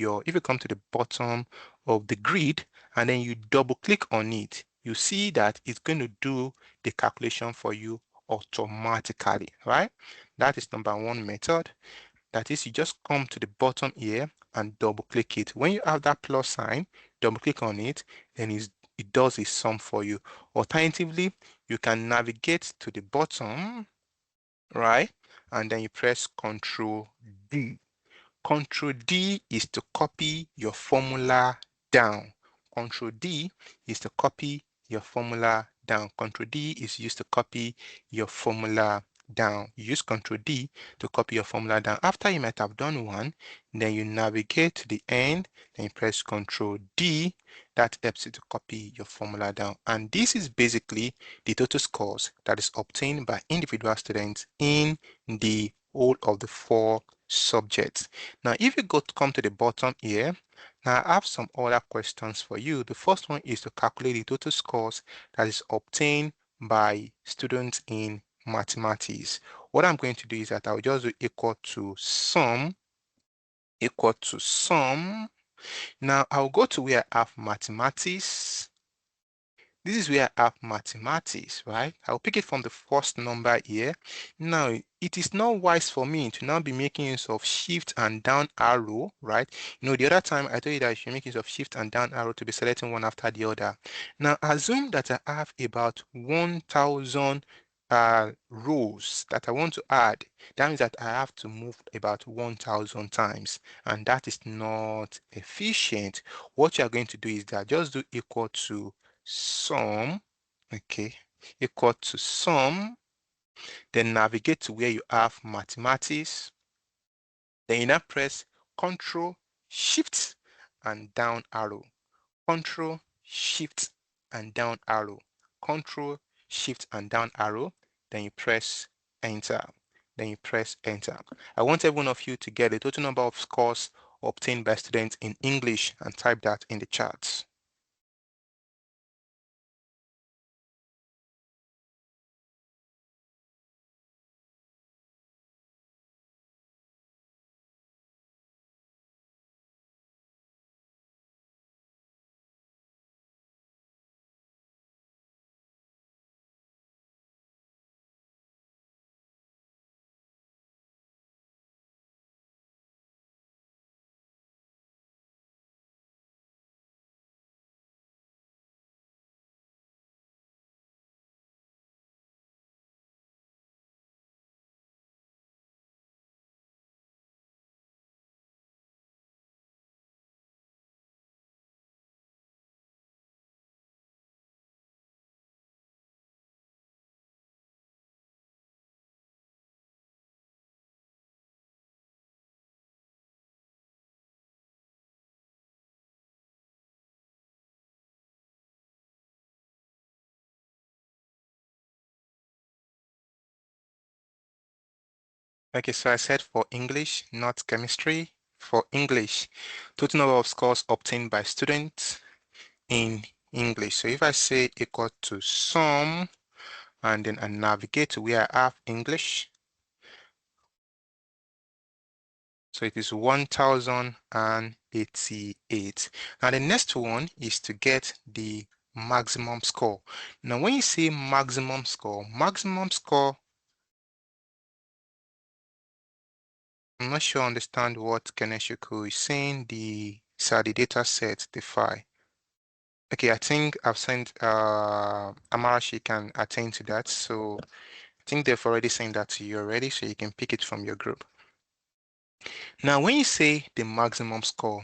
the grid and then you double click on it, you see that it's going to do the calculation for you automatically, right? That is number one method. That is, you just come to the bottom here and double click it. When you have that plus sign, double click on it, then it does a sum for you. Alternatively, you can navigate to the bottom, right? And then you press Control D. Control D is to copy your formula down. Control D is to copy your formula down. Control D is used to copy your formula down. You use Control D to copy your formula down. After you might have done one, then you navigate to the end, then you press Control D. That helps you to copy your formula down. And this is basically the total scores that is obtained by individual students in the whole of the 4 subjects. Now, if you come to the bottom here, now I have some other questions for you. The first one is to calculate the total scores that is obtained by students in mathematics. What I'm going to do is that I'll just do equal to sum. Now I'll go to where I have mathematics. This is where I have mathematics, right? I'll pick it from the first number here. Now, it is not wise for me to now be making use of shift and down arrow, right? The other time I told you that you should make use of shift and down arrow to be selecting one after the other. Now, assume that I have about 1,000 rows that I want to add. That means that I have to move about 1,000 times, and that is not efficient. What you are going to do is that just do equal to sum, okay, equal to sum, Then navigate to where you have mathematics. Then you now press Control, Shift, and down arrow. Control, Shift, and down arrow. Control, Shift, and down arrow. Then you press Enter. Then you press Enter. I want every one of you to get the total number of scores obtained by students in English and type that in the charts. Okay, so I said for English, not chemistry. For English, total number of scores obtained by students in English. So if I say equal to sum, and then I navigate to where I have English, so it is 1088. Now the next one is to get the maximum score. Now when you say maximum score, I'm not sure I understand what Keneshuku is saying. The data set, the file. Okay, I think I've sent Amarashi can attend to that. So I think they've already sent that to you already, so you can pick it from your group. Now, when you say the maximum score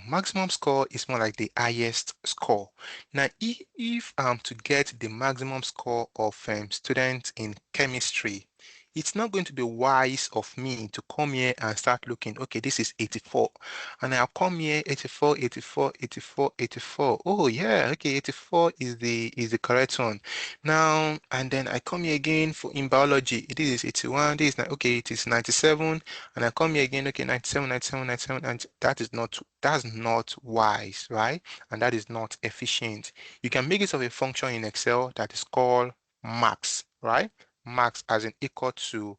is more like the highest score. Now, if I'm to get the maximum score of students in chemistry, it's not going to be wise of me to come here and start looking, okay, this is 84. And I'll come here, 84, 84, 84, 84. Oh yeah, okay, 84 is the correct one. Now, and then I come here again for in biology, this is 81, this is okay, it is 97, and I come here again, okay, 97, 97, 97, and that's not wise, right? And that is not efficient. You can make use of a function in Excel that is called max, right? Max as in equal to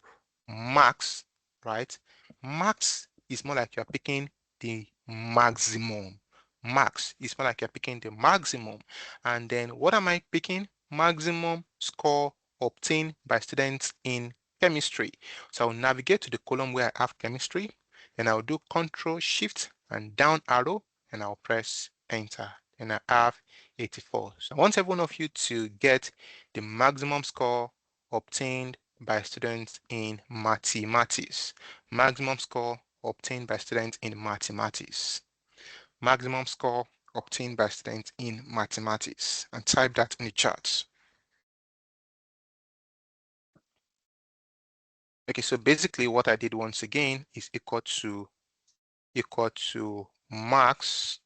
max, right? Max is more like you're picking the maximum. Max is more like you're picking the maximum. And then what am I picking? Maximum score obtained by students in chemistry. So I'll navigate to the column where I have chemistry, and I'll do Control Shift and down arrow, and I'll press Enter. And I have 84. So I want every one of you to get the maximum score obtained by students in mathematics. Maximum score obtained by students in mathematics. Maximum score obtained by students in mathematics. And type that in the chat. Okay, so basically what I did once again is equal to max,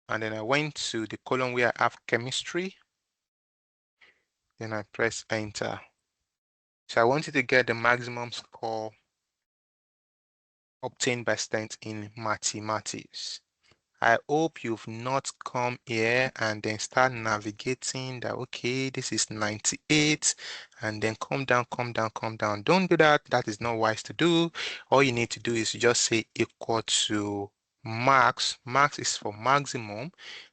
and then I went to the column where I have chemistry, then I press enter. So I wanted to get the maximum score obtained by students in mathematics. I hope you've not come here and then start navigating that, okay, this is 98, and then come down, come down, come down. Don't do that. That is not wise to do. All you need to do is just say equal to max. Max is for maximum.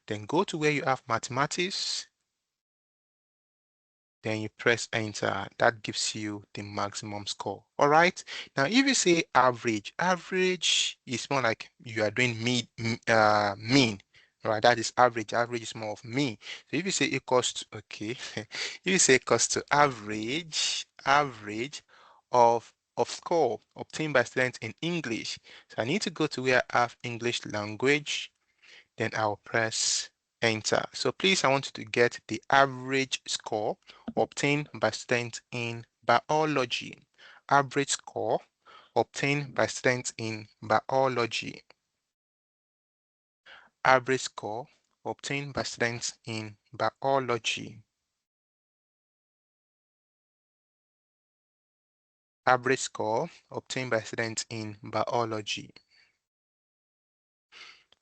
Then go to where you have mathematics. Then you press enter. That gives you the maximum score. All right. Now, if you say average, average is more like you are doing mean. All right. That is average. Average is more of mean. So if you say equals to, okay, if you say equals to average of score obtained by students in English. So I need to go to where I have English language. Then I'll press enter. So please, I want you to get the average score obtained by students in biology. Average score obtained by students in biology. Average score obtained by students in biology. Average score obtained by students in biology.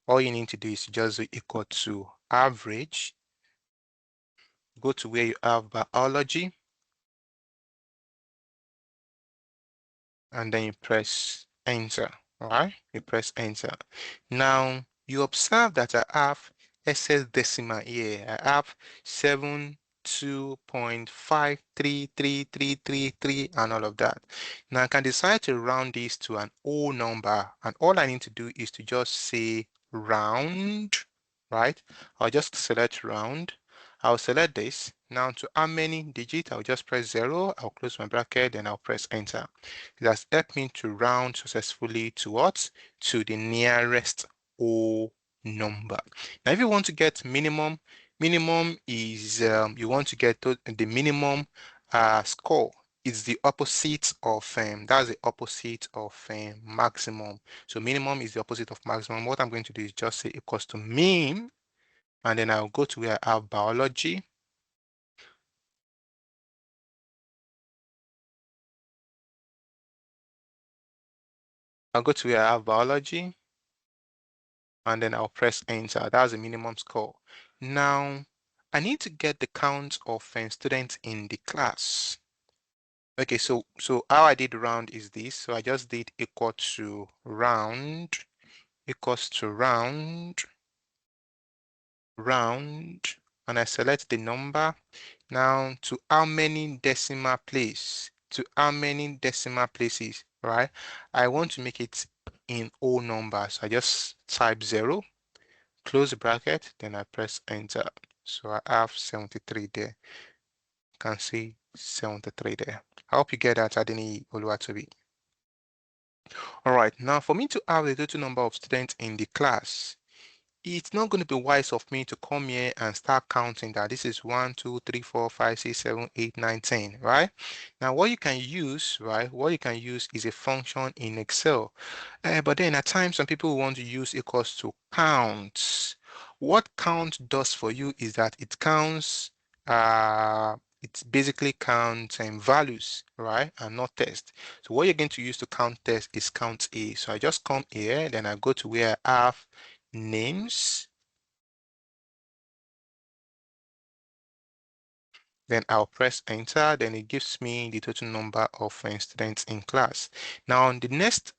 All you need to do is just equal to average. Go to where you have biology, and then you press enter. All right, you press enter. Now you observe that I have excess decimal here. I have 72.533333 and all of that. Now I can decide to round this to an whole number, and all I need to do is to just say round, right? I'll just select round. I'll select this. Now to how many digits, I'll just press 0. I'll close my bracket, then I'll press enter. It has helped me to round successfully to what? To the nearest whole number. Now, if you want to get minimum, minimum is you want to get the minimum score. It's the opposite of that's the opposite of maximum. So minimum is the opposite of maximum. What I'm going to do is just say equals to mean, and then I'll go to where I have biology. I'll go to where I have biology, and then I'll press enter. That's the minimum score. Now, I need to get the count of students in the class. Okay, so how I did round is this. So I just did equal to round, equals to round, round, and I select the number. Now, to how many decimal place? To how many decimal places, right? I want to make it in whole numbers. I just type 0, close the bracket, then I press enter. So I have 73 there. You can see 73 there. I hope you get that, Adeni Oluwatobi. All right, now for me to have the total number of students in the class, it's not going to be wise of me to come here and start counting that this is 1, 2, 3, 4, 5, 6, 7, 8, 9, 10, right? Now, what you can use, right? What you can use is a function in Excel. But then at times, some people want to use equals to counts. What count does for you is that it counts, it basically counts values, right? And not text. So what you're going to use to count text is count A. So I just come here, then I go to where I have names, then I'll press enter, then it gives me the total number of students in class. Now, the next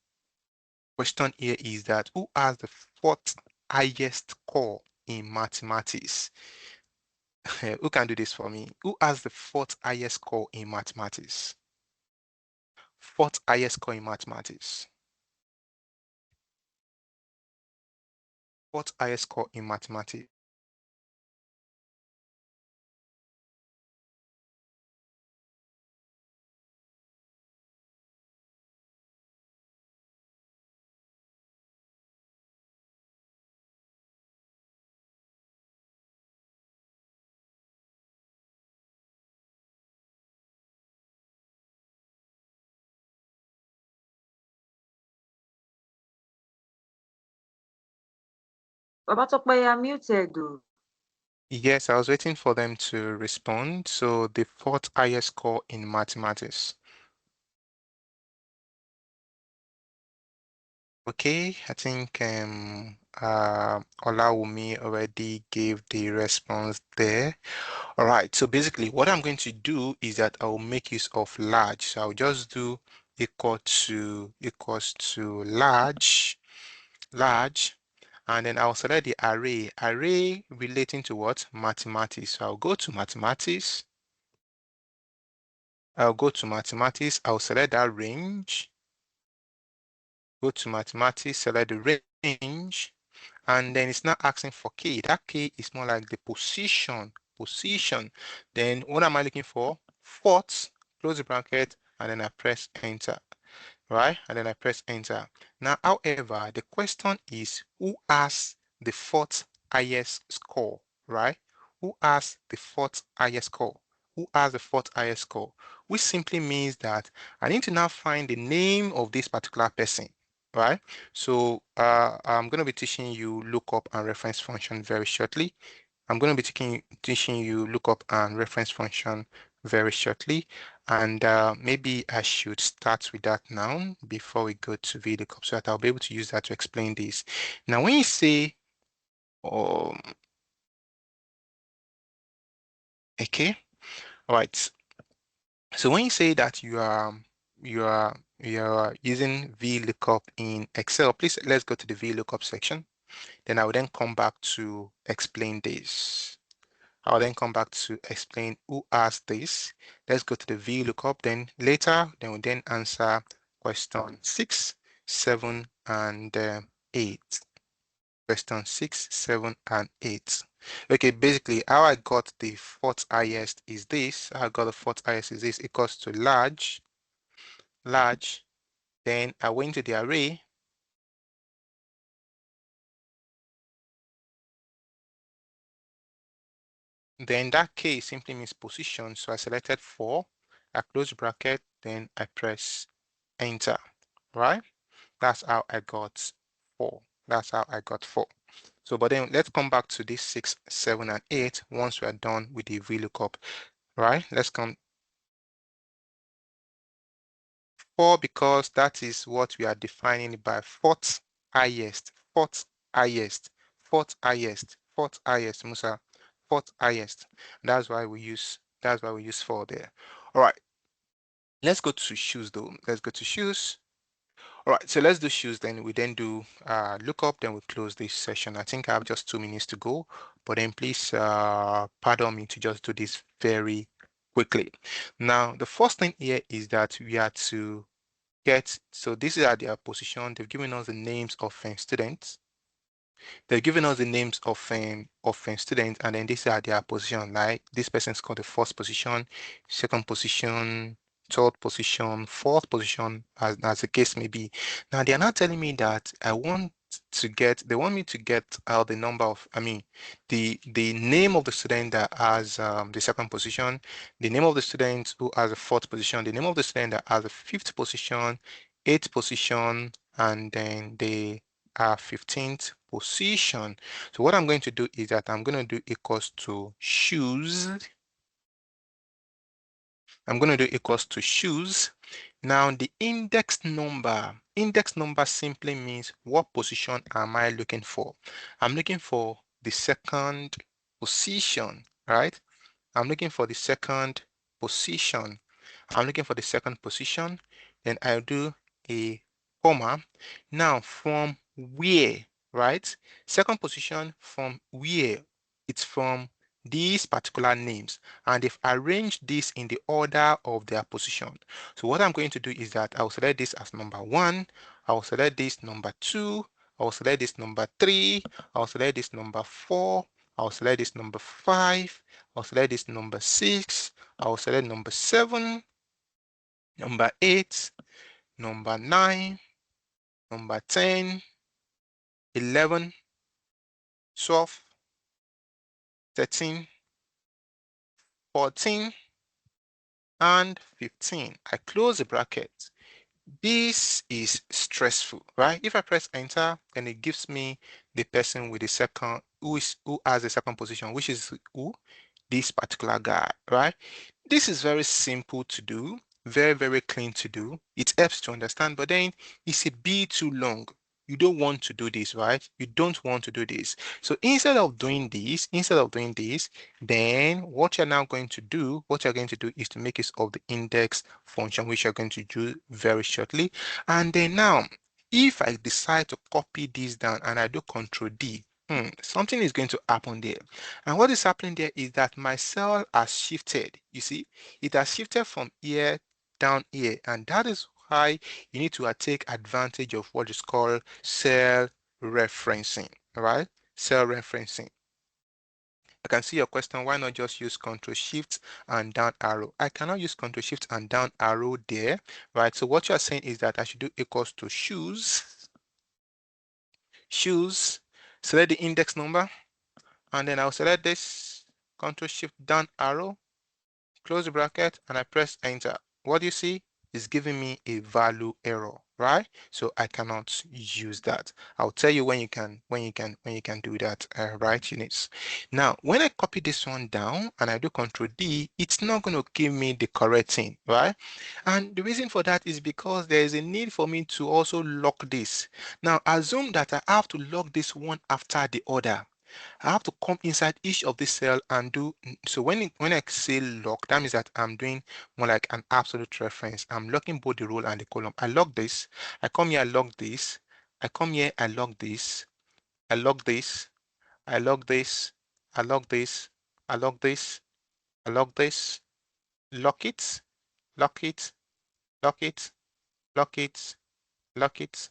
question here is that who has the fourth highest score in mathematics? Who can do this for me? Who has the fourth highest score in mathematics? Fourth highest score in mathematics. Fourth highest score in mathematics. Babatope, you're muted though. Yes, I was waiting for them to respond. So the fourth highest score in mathematics. Okay, I think Olawumi already gave the response there. All right, so basically what I'm going to do is that I will make use of large. So I'll just do equals to large, large, and then I'll select the array relating to what? Mathematics. So I'll go to mathematics. I'll select that range. Go to mathematics, select the range, and then it's not asking for key. That key is more like the position. Then what am I looking for? Fourth, close the bracket, and then I press enter, right? And then I press enter. Now, however, the question is who has the fourth highest score, right? Who has the fourth highest score? who has the fourth highest score, which simply means that I need to now find the name of this particular person, right? So I'm going to be teaching you lookup and reference function very shortly. I'm going to be teaching you lookup and reference function very shortly. And maybe I should start with that now before we go to VLOOKUP so that I'll be able to use that to explain this. Now, when you say, okay, all right. So when you say that you are using VLOOKUP in Excel, please let's go to the VLOOKUP section. Then I will then come back to explain this. I'll then come back to explain who asked this. Let's go to the VLOOKUP. Then later, then we'll then answer question 6, 7, and 8. Question 6, 7, and 8. Okay, basically, how I got the fourth highest is this. How I got the fourth highest is this equals to large. Then I went to the array. Then that K simply means position. So I selected 4, I close bracket, then I press enter, right? That's how I got 4. That's how I got 4. So, but then let's come back to this 6, 7, and 8 once we are done with the VLOOKUP, right? Let's come 4 because that is what we are defining by fourth highest, fourth highest, fourth highest, fourth highest, Musa, fourth highest. That's why we use 4 there. All right. Let's go to shoes though. Let's go to shoes. All right, so let's do shoes then. We then do lookup, then we close this session. I think I have just 2 minutes to go, but then please pardon me to just do this very quickly. Now, the first thing here is that we are to get, so this is at their position. They've given us the names of students. They've given us the names of students, and then these are their position. Like this person's called the first position, second position, third position, fourth position, as the case may be. Now they are not telling me that they want me to get out the number of, the name of the student that has the second position, the name of the student who has the fourth position, the name of the student that has the fifth position, eighth position, and then the 15th position. So what I'm going to do is that I'm going to do equals to shoes. I'm going to do equals to shoes. Now the index number simply means what position am I looking for? I'm looking for the second position, right? I'm looking for the second position. I'm looking for the second position. Then I'll do a comma. Now from where, right? Second position from where? It's from these particular names, and they've arranged this in the order of their position. So what I'm going to do is that I'll select this as number 1, I'll select this number 2, I'll select this number 3, I'll select this number 4, I'll select this number 5, I'll select this number 6, I'll select number 7, number 8, number 9, number 10, 11, 12, 13, 14, and 15. I close the bracket. This is stressful, right? If I press enter, then it gives me the person with the second, who has the second position, which is who? This particular guy, right? This is very simple to do, very, very clean to do. It helps to understand, but then it's a bit too long. You don't want to do this, right? You don't want to do this. So instead of doing this, then what you're going to do is to make use of the index function, which you're going to do very shortly. And then now, if I decide to copy this down and I do Control D, something is going to happen there. And what is happening there is that my cell has shifted. You see, it has shifted from here down here, and that is why you need to take advantage of what is called cell referencing. All right, cell referencing. I can see your question. Why not just use Control Shift and down arrow? I cannot use Control Shift and down arrow there, right? So what you are saying is that I should do equals to shoes, select the index number, and then I'll select this, Control Shift down arrow, close the bracket, and I press enter. What do you see? It's giving me a value error, right? So I cannot use that. I'll tell you when you can do that, right, units. Now, when I copy this one down and I do Control D, it's not going to give me the correct thing, right? And the reason for that is because there is a need for me to also lock this. Now, assume that I have to lock this one after the other. I have to come inside each of this cell and do, so when I say lock, that means that I'm doing more like an absolute reference. I'm locking both the row and the column. I lock this, I come here, I lock this, I come here, I lock this, I lock this, I lock this, I lock this, I lock this, I lock this, lock it, lock it, lock it, lock it, lock it,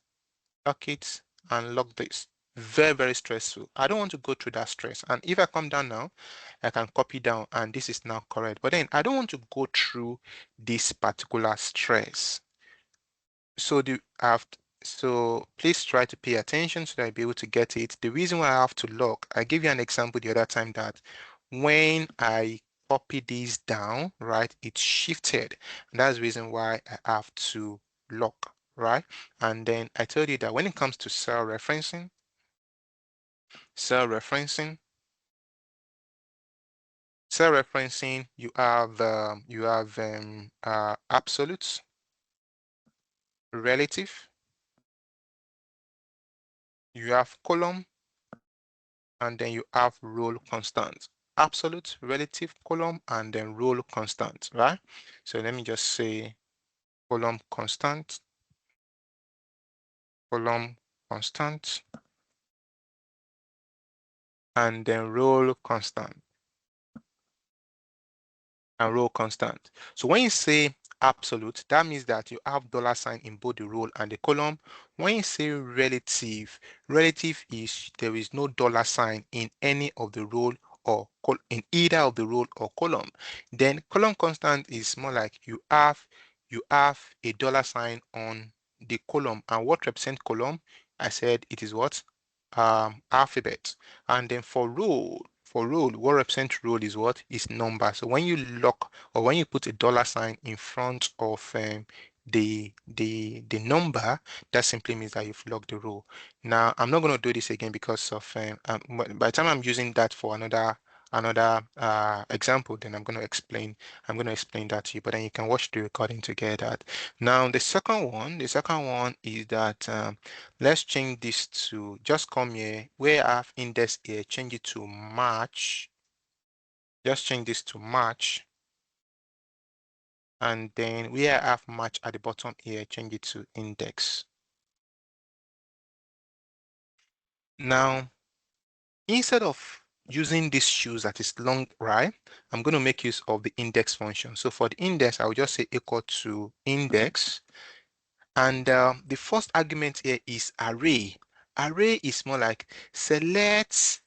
lock it, and lock this. Very, very stressful. I don't want to go through that stress. And if I come down now, I can copy down and this is now correct. But then I don't want to go through this particular stress. So so please try to pay attention so that I'll be able to get it. The reason why I have to lock, I gave you an example the other time that when I copy this down, right, it's shifted. And that's the reason why I have to lock, right? And then I told you that when it comes to cell referencing, you have absolutes, relative, you have column, and then you have row constant. Absolute, relative, column, and then row constant, right? So let me just say column constant, column constant, and then row constant. And row constant. So when you say absolute, that means that you have dollar sign in both the row and the column. When you say relative, relative is there is no dollar sign in any of the row or in either of the row or column. Then column constant is more like you have a dollar sign on the column. And what represents column? I said it is what? Alphabet. And then for rule, what represents rule is what? Is number. So when you lock or when you put a dollar sign in front of the number, that simply means that you've locked the row. Now I'm not going to do this again because of by the time I'm using that for another example, then I'm going to explain that to you, but then you can watch the recording to get that. Now the second one is that let's change this to, just come here where I have index here, change it to match. Just change this to match. And then where I have match at the bottom here, change it to index. Now, instead of using these shoes that is long, right, I'm going to make use of the index function. So for the index, I will just say equal to index. And the first argument here is array. Array is more like select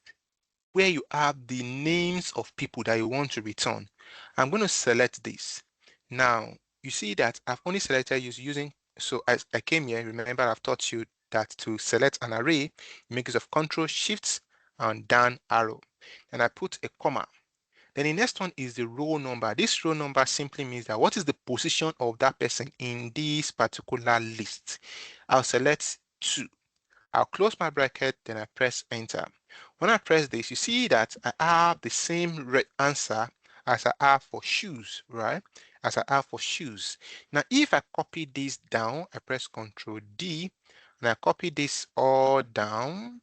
where you have the names of people that you want to return. I'm going to select this. Now, you see that I've only selected using, so as I came here, remember I've taught you that to select an array, make use of Control Shift and down arrow. And I put a comma. Then the next one is the row number. This row number simply means that what is the position of that person in this particular list. I'll select 2. I'll close my bracket, then I press enter. When I press this, you see that I have the same answer as I have for shoes, right? As I have for shoes. Now, if I copy this down, I press Ctrl D, and I copy this all down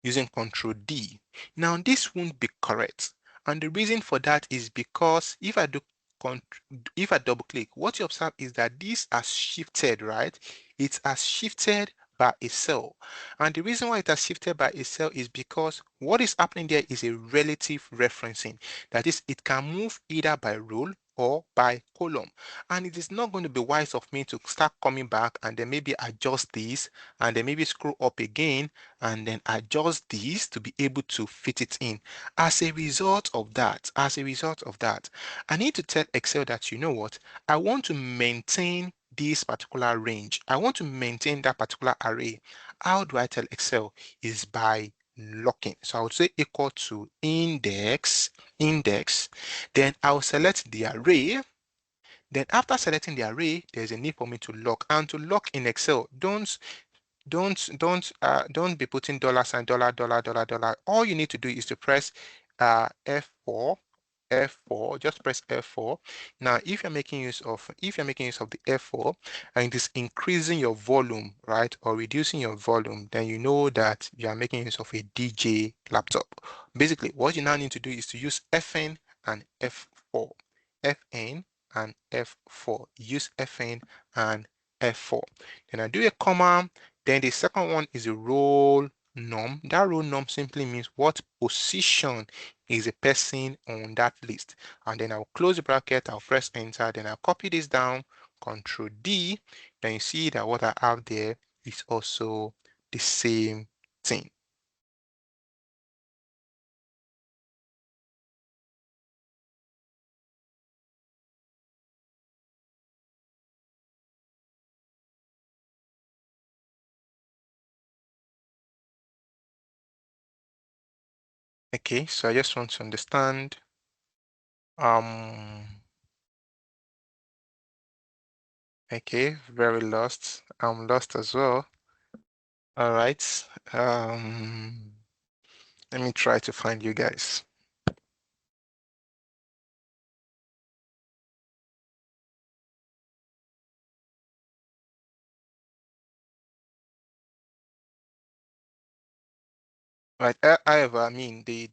using Ctrl D. Now, this won't be correct. And the reason for that is because if I double click, what you observe is that this has shifted, right? It has shifted by a cell. And the reason why it has shifted by a cell is because what is happening there is a relative referencing. That is, it can move either by row or by column. And it is not going to be wise of me to start coming back and then maybe adjust this and then maybe scroll up again and then adjust this to be able to fit it in. As a result of that, I need to tell Excel that, you know what, I want to maintain this particular range. I want to maintain that particular array. How do I tell Excel? Is by locking. So I would say equal to index, then I'll select the array. Then after selecting the array, there's a need for me to lock. And to lock in Excel, don't be putting $sign, $. All you need to do is to press F4, just press F4. Now if you're making use of the F4 and it is increasing your volume, right, or reducing your volume, then you know that you are making use of a DJ laptop. Basically what you now need to do is to use Fn and F4. Fn and F4. Use Fn and F4. Then I do a comma. Then the second one is a role num. That role num simply means what position is a person on that list. And then I'll close the bracket, I'll press enter, then I'll copy this down, Control D. Then you see that what I have there is also the same thing. Okay, so I just want to understand. Okay, very lost. I'm lost as well. All right. Let me try to find you guys. Right. However, I mean the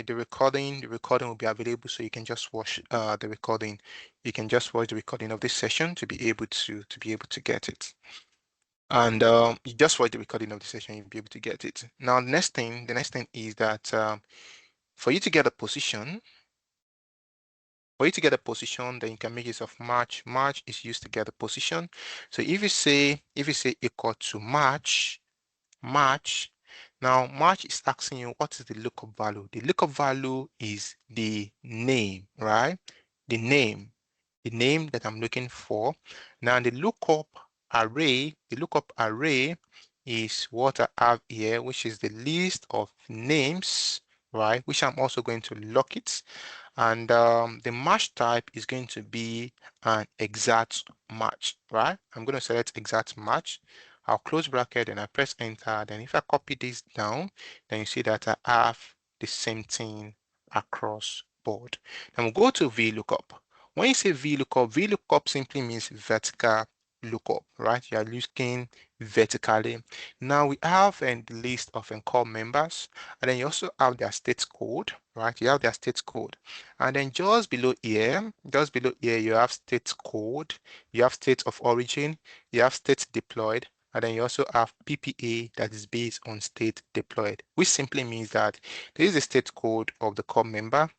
recording will be available, so you can just watch the recording. You can just watch the recording of this session to be able to get it. And you just watch the recording of the session, you'll be able to get it. Now the next thing is that for you to get a position, then you can make use of match. Match is used to get a position. So if you say equal to match, now match is asking you what is the lookup value. The lookup value is the name, right? The name that I'm looking for. Now the lookup array is what I have here, which is the list of names, right? Which I'm also going to lock it. And the match type is going to be an exact match, right? I'm going to select exact match. I'll close bracket and I press enter. Then if I copy this down, then you see that I have the same thing across board. Then we'll go to VLOOKUP. When you say VLOOKUP simply means vertical lookup, right? You are looking vertically. Now we have the list of core members, and then you also have their state code, right? You have their state code. And then just below here, you have state code, you have state of origin, you have state deployed, and then you also have PPA that is based on state deployed, which simply means that this is the state code of the core member,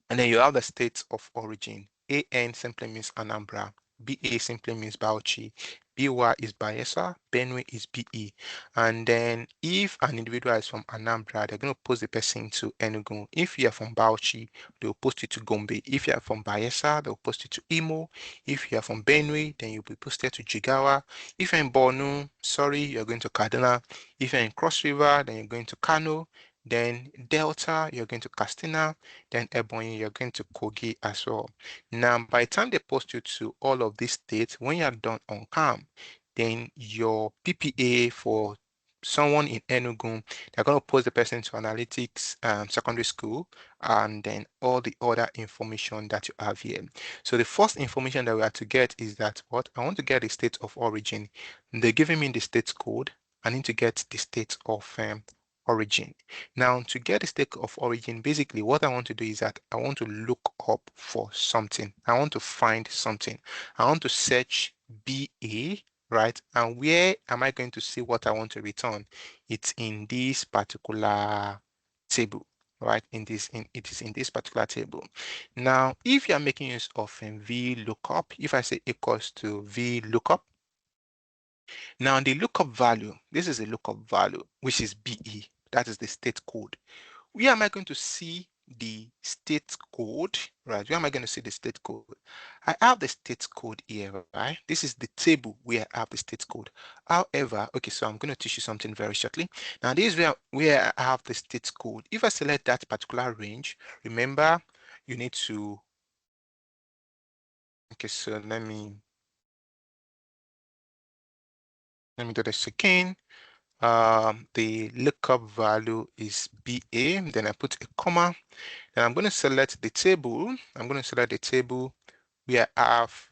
and then you have the state of origin. AN simply means Anambra, BA simply means Bauchi, BY is Bayelsa, Benue is BE. And then if an individual is from Anambra, they're going to post the person to Enugu. If you are from Bauchi, they'll post it to Gombe. If you are from Bayelsa, they'll post it to Imo. If you are from Benue, then you'll be posted to Jigawa. If you're in Borno, sorry, you're going to Kaduna. If you're in Cross River, then you're going to Kano. Then Delta, you're going to Castina. Then Ebonyi, you're going to Kogi as well. Now, by the time they post you to all of these states, when you're done on CAM, then your PPA for someone in Enugu, they're going to post the person to analytics secondary school, and then all the other information that you have here. So the first information that we have to get is that what I want to get the state of origin. They're giving me the state code. I need to get the state of origin. Now, to get the state of origin, basically what I want to do is that I want to look up for something. I want to find something. I want to search BA, right? And where am I going to see what I want to return? It's in this particular table, right? It is in this particular table. Now, if you are making use of VLOOKUP, if I say equals to VLOOKUP, now the lookup value, this is a lookup value, which is BE. That is the state code. Where am I going to see the state code, right? Where am I going to see the state code? I have the state code here, right? This is the table where I have the state code. However, okay, so I'm going to teach you something very shortly. Now, this is where I have the state code. If I select that particular range, remember, you need to, okay, so let me do this again. The lookup value is BA, then I put a comma, then I'm going to select the table. I'm going to select the table where I have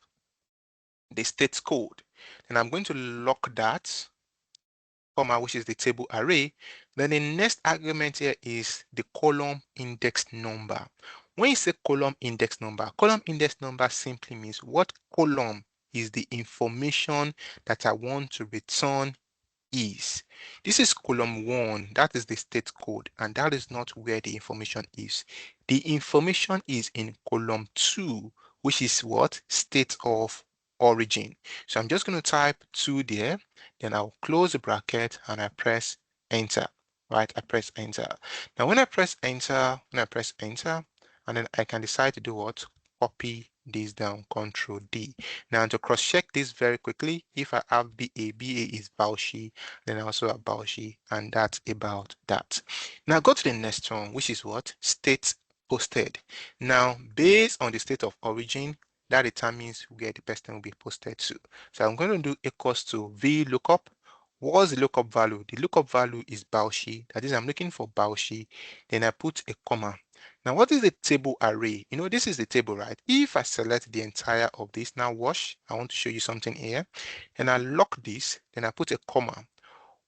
the state code. Then I'm going to lock that, comma, which is the table array. Then the next argument here is the column index number. When you say column index number simply means what column is the information that I want to return is. This is column 1, that is the state code, and that is not where the information is. The information is in column 2, which is what? State of origin. So I'm just going to type 2 there, then I'll close the bracket and I press enter. Right, I press enter. Now when I press enter, and then I can decide to do what? Copy this down, Control D. Now to cross check this very quickly, if I have BA, BA is Baushi, then I also have Baushi, and that's about that. Now go to the next one, which is what? State posted. Now, based on the state of origin, that determines where the person will be posted to. So I'm going to do equals to Vlookup. What's the lookup value? The lookup value is Baushi. That is, I'm looking for Baushi. Then I put a comma. Now, what is the table array? You know, this is the table, right? If I select the entire of this, now watch, I want to show you something here. And I lock this, then I put a comma.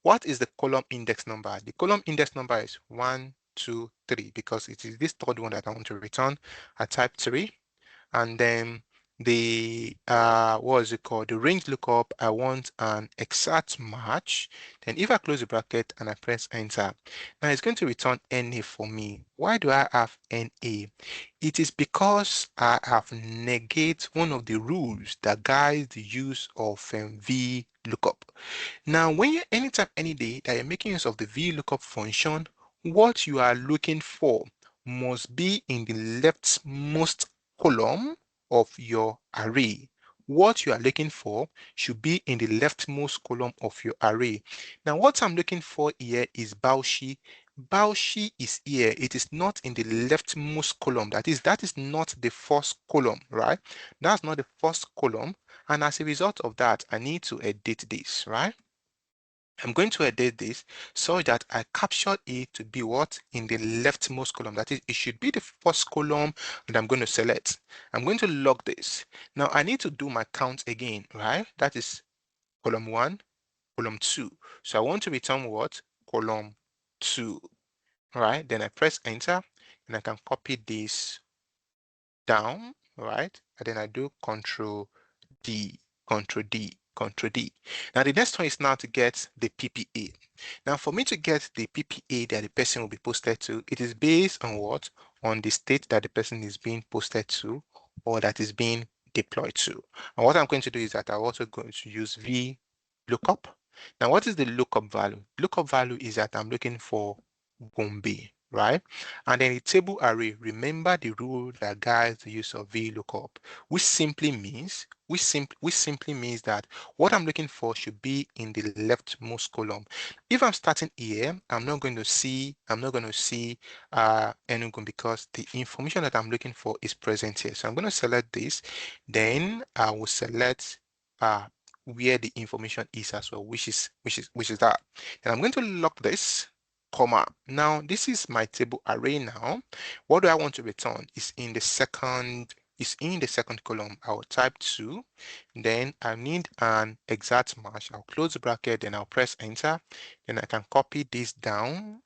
What is the column index number? The column index number is 1, 2, 3, because it is this third one that I want to return. I type 3, and then the what is it called, the range lookup, I want an exact match. Then if I close the bracket and I press enter, now it's going to return NA for me. Why do I have NA? It is because I have negate one of the rules that guides the use of VLOOKUP. Now, when you anytime, any day that you're making use of the VLOOKUP function, what you are looking for must be in the leftmost column of your array. What you are looking for should be in the leftmost column of your array. Now, what I'm looking for here is Baushi. Baushi is here. It is not in the leftmost column. That is not the first column, right? That's not the first column. And as a result of that, I need to edit this, right? I'm going to edit this so that I capture it to be what? In the leftmost column. That is, it should be the first column that I'm going to select. I'm going to log this. Now I need to do my count again, right? That is column 1, column 2. So I want to return what? Column 2, right? Then I press enter and I can copy this down, right? And then I do Control D, Control D, Control D. Now the next one is now to get the PPA. Now for me to get the PPA that the person will be posted to, it is based on what? On the state that the person is being posted to or that is being deployed to. And what I'm going to do is that I'm also going to use VLOOKUP. Now what is the lookup value? Lookup value is that I'm looking for Gombe, right? And then the table array, remember the rule that guides the use of VLOOKUP, which simply means that what I'm looking for should be in the leftmost column. If I'm starting here, I'm not going to see Enugu because the information that I'm looking for is present here. So I'm going to select this, then I will select where the information is as well, which is that. And I'm going to lock this, comma. Now this is my table array. Now what do I want to return is in the second column. I'll type 2, then I need an exact match. I'll close the bracket, then I'll press enter, then I can copy this down,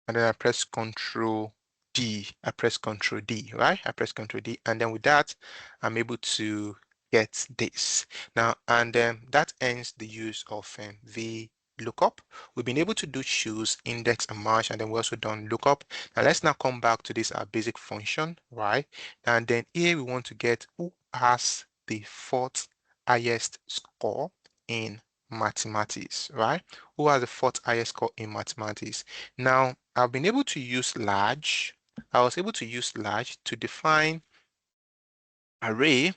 and then I press Control D. Right? I press Control D, and then with that I'm able to get this. Now, and that ends the use of VLOOKUP. We've been able to do choose, index, and match, and then we also done lookup. Now let's now come back to this our basic function, right? And then here we want to get who has the fourth highest score in mathematics, right? Who has the fourth highest score in mathematics? Now, I've been able to use large. I was able to use large to define array.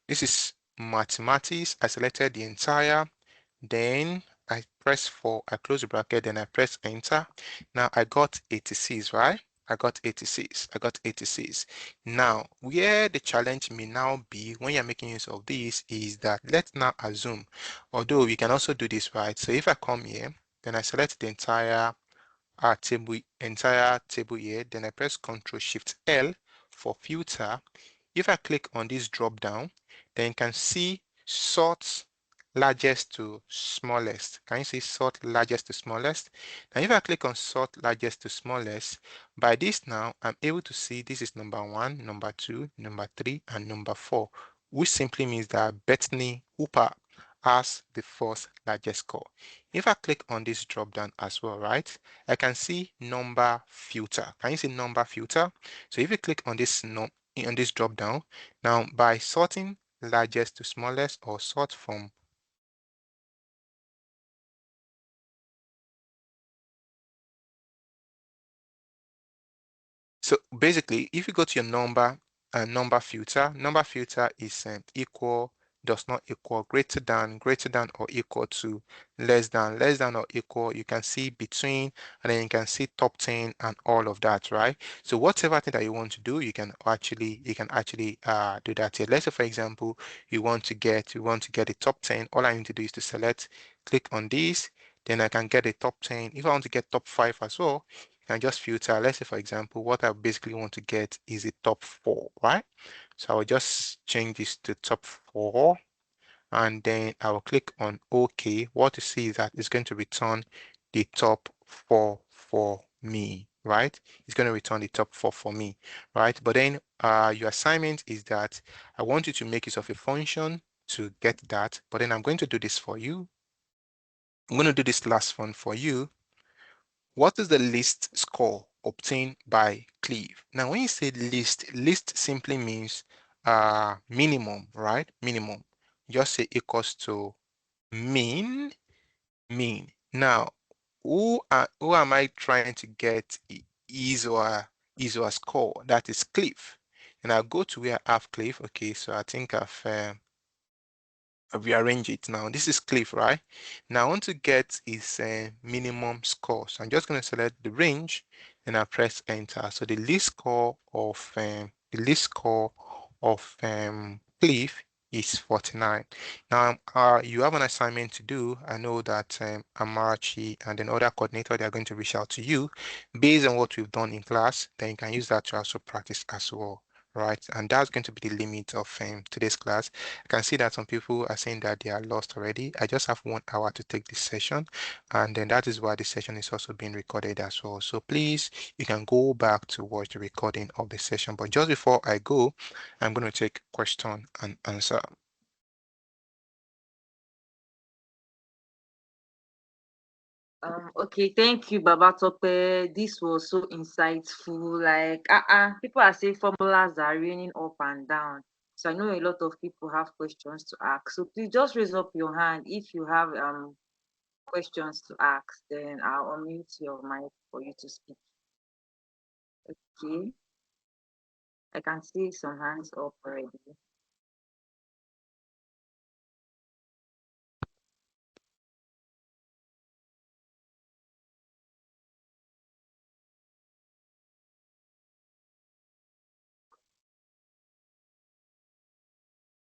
This is mathematics. I selected the entire, then I press for, I close the bracket, then I press enter. Now I got 86, right? I got 86. I got 86. Now, where the challenge may now be when you're making use of this is that let's now assume, although we can also do this, right? So if I come here, then I select the entire table here, then I press Ctrl Shift L for filter. If I click on this drop down, then you can see sort largest to smallest. Can you see sort largest to smallest? Now, if I click on sort largest to smallest, by this now, I'm able to see this is number 1, number 2, number 3, and number 4, which simply means that Bethany Hooper has the fourth largest score. If I click on this drop down as well, right, I can see number filter. Can you see number filter? So if you click on this drop down, now by sorting largest to smallest or sort from so basically, if you go to your number filter is equal, does not equal, greater than or equal to, less than or equal. You can see between, and then you can see top 10 and all of that, right? So whatever thing that you want to do, you can actually do that here. Let's say, for example, you want to get the top 10. All I need to do is to select, click on this, then I can get a top 10. If I want to get top 5 as well, can just filter. Let's say, for example, what I basically want to get is a top 4, right? So I will just change this to top 4, and then I will click on OK. What you see is that it's going to return the top 4 for me, right? It's going to return the top 4 for me, right? But then your assignment is that I want you to make use of a function to get that, but then I'm going to do this for you. I'm going to do this last one for you. What is the least score obtained by Cleve? Now, when you say least simply means minimum, right? Minimum. Just say equals to mean. Now, who am I trying to get is or score? That is Cleve. And I'll go to where I have Cleve. Okay, so I think I've rearrange it now. This is Cliff, right? Now I want to get his minimum score. So I'm just going to select the range and I press enter. So the least score of Cliff is 49. Now you have an assignment to do. I know that Amarachi and another coordinator, they are going to reach out to you based on what we've done in class. Then you can use that to also practice as well, right? And that's going to be the limit of today's class. I can see that some people are saying that they are lost already. I just have 1 hour to take this session, and then that is why the session is also being recorded as well. So please, you can go back to watch the recording of the session. But just before I go, I'm going to take question and answer. Okay, thank you, Baba Tope. This was so insightful. Like, people are saying formulas are raining up and down. So I know a lot of people have questions to ask. So please just raise up your hand if you have questions to ask. Then I'll unmute your mic for you to speak. Okay, I can see some hands up already.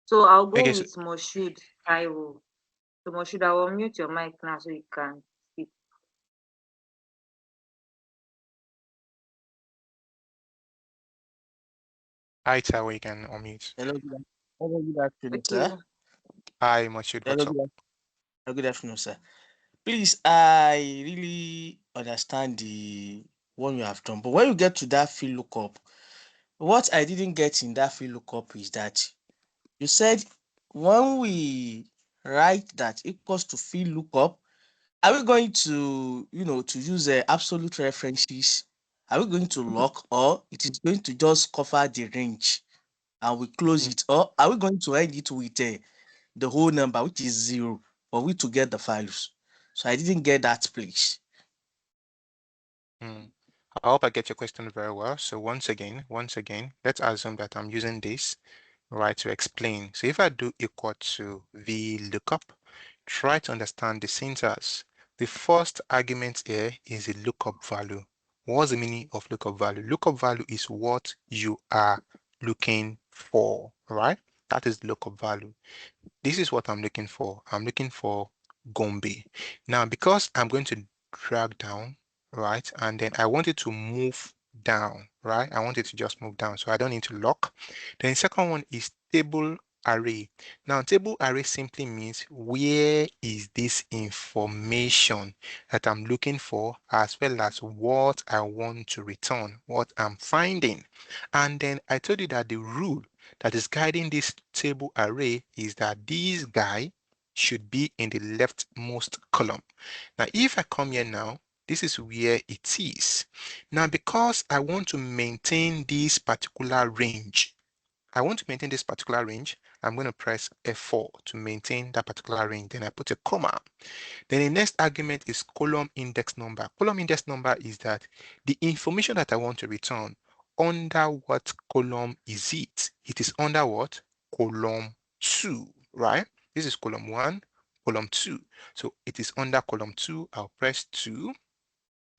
So I'll go Okay, so with Moshood Taiwo. So Moshood, I will unmute your mic now so you can speak. hi, Tawa, you can unmute. Hello, good afternoon, Okay. sir. Hi, Mashud, Hello, what's up? good afternoon, sir. Please, I really understand the one you have done, but when you get to that field lookup, what I didn't get in that field lookup is that you said when we write that equals to field lookup, are we going to, to use absolute references? Are we going to lock, or it is going to just cover the range and we close Mm, it, or are we going to end it with the whole number, which is 0? for we to get the values. So I didn't get that place. I hope I get your question very well. So once again, let's assume that I'm using this, right, to explain. So if I do equal to Vlookup, try to understand the syntax. The first argument here is a lookup value. What's the meaning of lookup value? Lookup value is what you are looking for, right? That is lookup value. This is what I'm looking for. I'm looking for Gombe. Now, because I'm going to drag down, right, and then I want it to move down, right? I want it to just move down, so I don't need to lock. Then the second one is table array. Now, table array simply means where is this information that I'm looking for, as well as what I want to return, what I'm finding. And then I told you that the rule that is guiding this table array is that this guy should be in the leftmost column. Now, if I come here now, this is where it is. Now, because I want to maintain this particular range, I'm going to press F4 to maintain that particular range. Then I put a comma. Then the next argument is column index number. Column index number is that the information that I want to return, under what column is it? It is under what? Column 2, right? This is column 1, column 2. So it is under column 2. I'll press 2.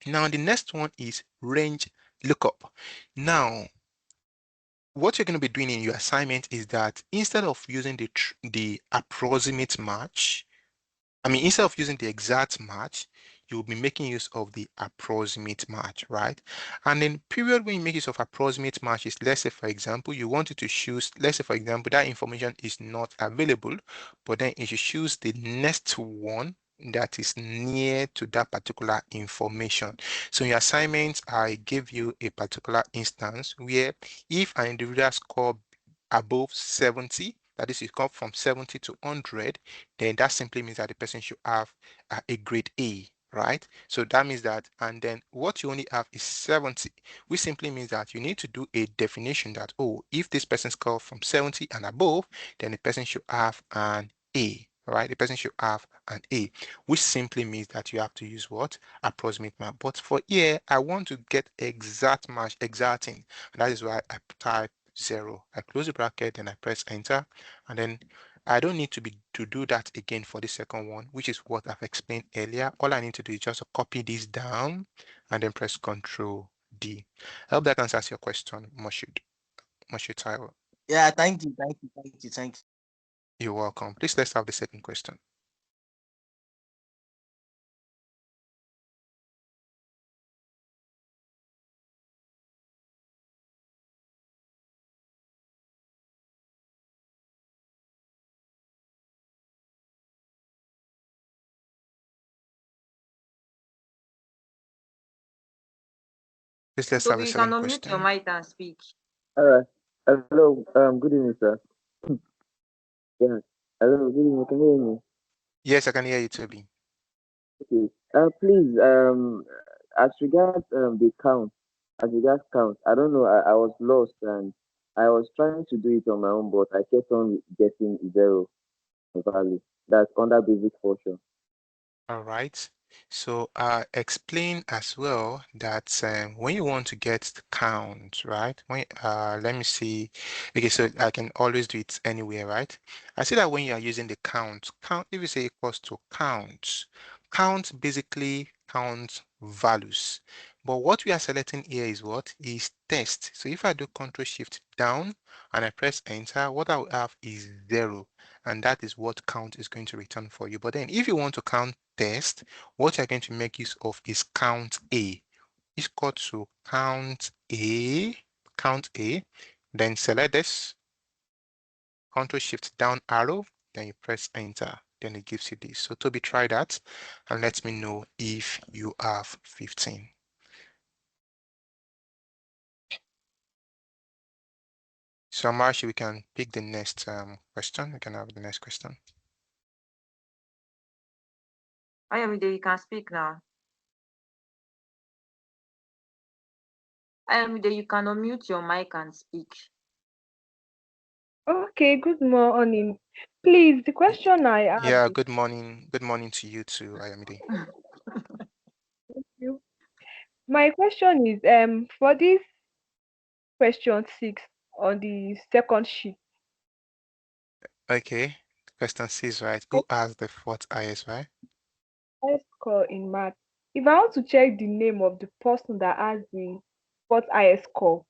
Now the next one is range lookup. Now, what you're going to be doing in your assignment is that instead of using the approximate match, instead of using the exact match, you'll be making use of the approximate match, right? And then period when you make use of approximate match is, let's say, for example, you wanted to choose, let's say, for example, that information is not available, but then you should choose the next one that is near to that particular information. So in your assignment, I gave you a particular instance where if an individual score above 70, that is, it comes from 70 to 100, then that simply means that the person should have a grade A, right? So that means that, and then what you only have is 70, which simply means that you need to do a definition that, oh, if this person scores from 70 and above, then the person should have an A, right? The person should have an A, which simply means that you have to use what? Approximate match. But for here, I want to get exact match, exacting, and that is why I type 0. I close the bracket and I press enter, and then I don't need to do that again for the second one, which is what I've explained earlier. All I need to do is just copy this down and then press Control D. I hope that answers your question, Moshud Taiwo. Yeah, thank you. You're welcome. Please let's have the second question. Please let's have Toby, the you can second unmute your question. mic and speak. All right. Hello. Good evening, sir. Yeah. Hello. Good evening. Can you hear me? Yes, I can hear you, Toby. Okay. Please. As regards the count, as regards count, I don't know. I was lost and I was trying to do it on my own, but I kept on getting zero value. That's under basic function. All right. So explain as well that when you want to get the count, right? When let me see. Okay, so I can always do it anywhere, right? I see that when you are using the count, if you say equals to count basically counts values. But what we are selecting here is what? Is test. So if I do Control Shift down and I press enter, what I will have is 0. And that is what count is going to return for you. But then if you want to count test, what you're going to make use of is count A. It's equal to count A, then select this, Control Shift down arrow, then you press enter, then it gives you this. So Toby, try that and let me know if you have 15. So Marshi, we can pick the next question. We can have the next question. Ayomide, you can speak now. Ayomide, you can unmute your mic and speak. Okay, good morning. Please, the question I have Yeah, is good morning. Good morning to you too, Ayamide. you. My question is for this question 6 on the second sheet, Okay. Question C is right. Who has the fourth highest, right? highest score in math. If I want to check the name of the person that has the fourth highest score,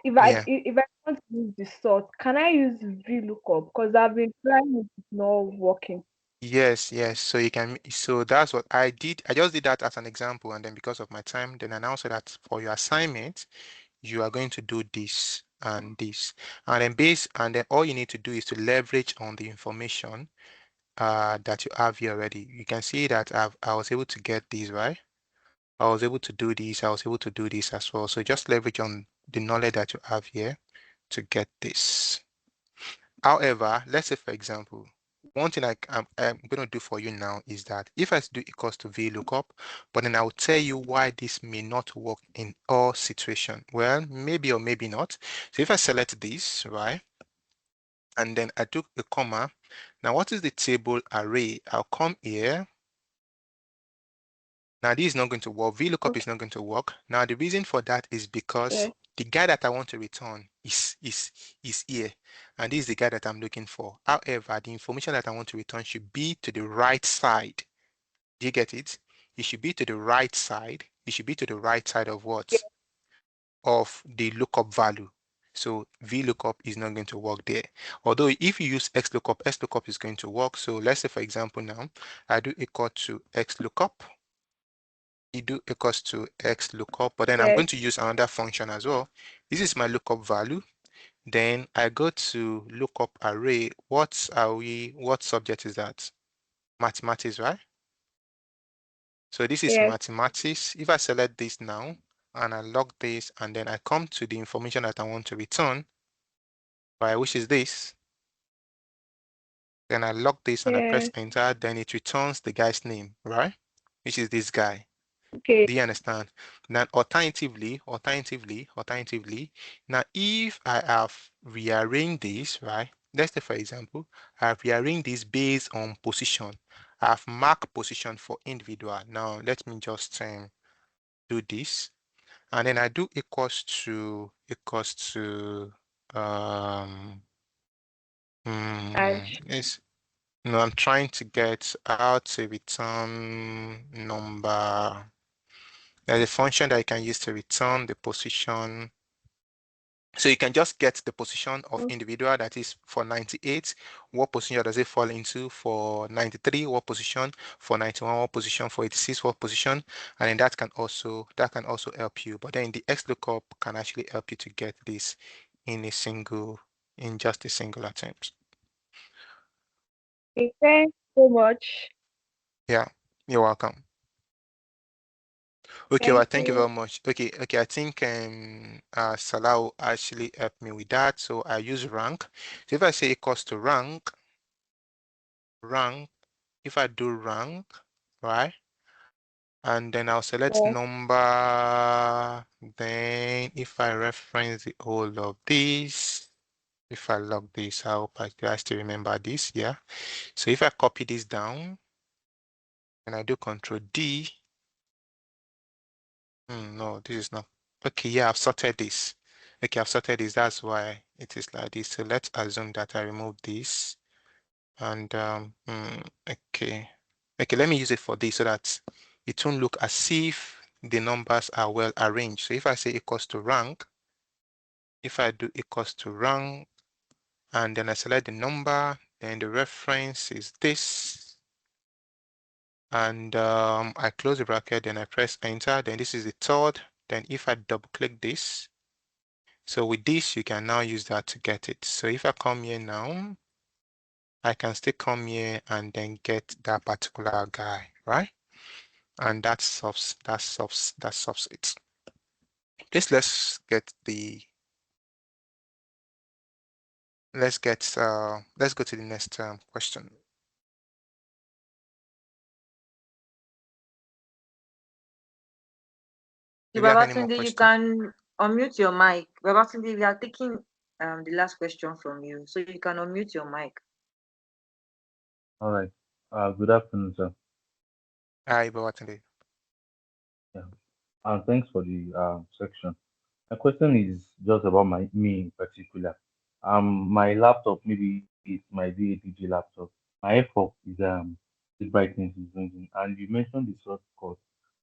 Yeah. if I want to use the sort, can I use VLOOKUP? Because I've been trying it, it's not working. Yes, yes. So you can, so that's what I did. I just did that as an example, and then because of my time, then I now said that for your assignment, you are going to do this and this. And then and then all you need to do is to leverage on the information that you have here already. You can see that I was able to get these, right? I was able to do this. I was able to do this as well. So just leverage on the knowledge that you have here to get this. However, let's say for example, one thing I'm going to do for you now is that if I do equals to VLOOKUP, but then I'll tell you why this may not work in all situations. Well, maybe or maybe not. So if I select this, right, and then I took a comma, now what is the table array? I'll come here. Now this is not going to work. VLOOKUP Okay. is not going to work. Now the reason for that is because Yeah. the guy that I want to return is here, and this is the guy that I'm looking for. However, the information that I want to return should be to the right side. Do you get it? It should be to the right side. It should be to the right side of what? Of the lookup value. So VLOOKUP is not going to work there. Although if you use XLOOKUP is going to work. So let's say for example now, I do equal to XLOOKUP. You do equals to X lookup, but then I'm Yes. going to use another function as well. This is my lookup value. Then I go to lookup array. What subject is that? Mathematics, right? So this is Yes. mathematics. If I select this now and I log this and then I come to the information that I want to return, right, which is this, then I log this and I press Yes. enter, then it returns the guy's name, right? Which is this guy. Okay. Do you understand? Now, alternatively, now if I have rearranged this, right? Let's say, for example, I have rearranged this based on position. I have marked position for individual. Now, let me just do this. And then I do equals to, um, And it's, no, I'm trying to get out a return number. There's a function that you can use to return the position. So you can just get the position of individual, that is for 98, what position does it fall into? For 93, what position? For 91, what position? For 86, what position? And then that can also help you. But then the XLOOKUP can actually help you to get this in just a single attempt. okay, thanks so much. Yeah, you're welcome. Okay, well, Thank thank you you. very much. Okay, I think Salah will actually help me with that. So I use rank. So if I say equals to rank, if I do rank, right? And then I'll select Yes. number. Then if I reference the whole of this, if I log this, I hope I guys still remember this. Yeah. So if I copy this down and I do Control D, no, this is not. Okay, yeah, I've sorted this. Okay, I've sorted this. That's why it is like this. So let's assume that I remove this. And okay. Okay, let me use it for this so that it won't look as if the numbers are well arranged. So if I say equals to rank, if I do equals to rank, and then I select the number, then the reference is this. And I close the bracket, then I press enter, then this is the third. Then if I double click this, so with this, you can now use that to get it. So if I come here now, I can still come here and then get that particular guy, right? And that solves it. Please let's go to the next question. Do we have any more Babatunde, you questions? can unmute your mic. Babatunde, we are taking the last question from you. So you can unmute your mic. All right. Good afternoon, sir. Hi, Babatunde. Yeah. Thanks for the section. My question is just about me in particular. My laptop, maybe it might be a DG laptop. My F4 is the brightness is blinking, and you mentioned the source code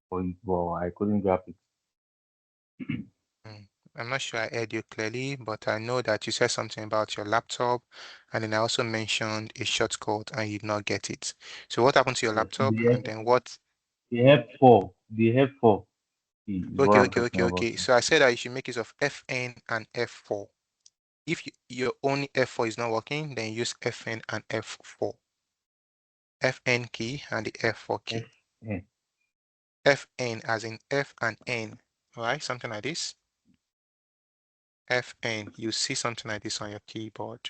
for it, but I couldn't grab it. Mm, I'm not sure I heard you clearly, but I know that you said something about your laptop, and then I also mentioned a shortcut and you did not get it. So what happened to your Yes, laptop? And then what? The F4 is what Okay, I'm okay, talking okay, about. okay. So I said that you should make use of Fn and F4. If your only F4 is not working, then use Fn and F4. Fn key and the F4 key. FN. Fn as in F and N, right? Something like this. Fn, you see something like this on your keyboard.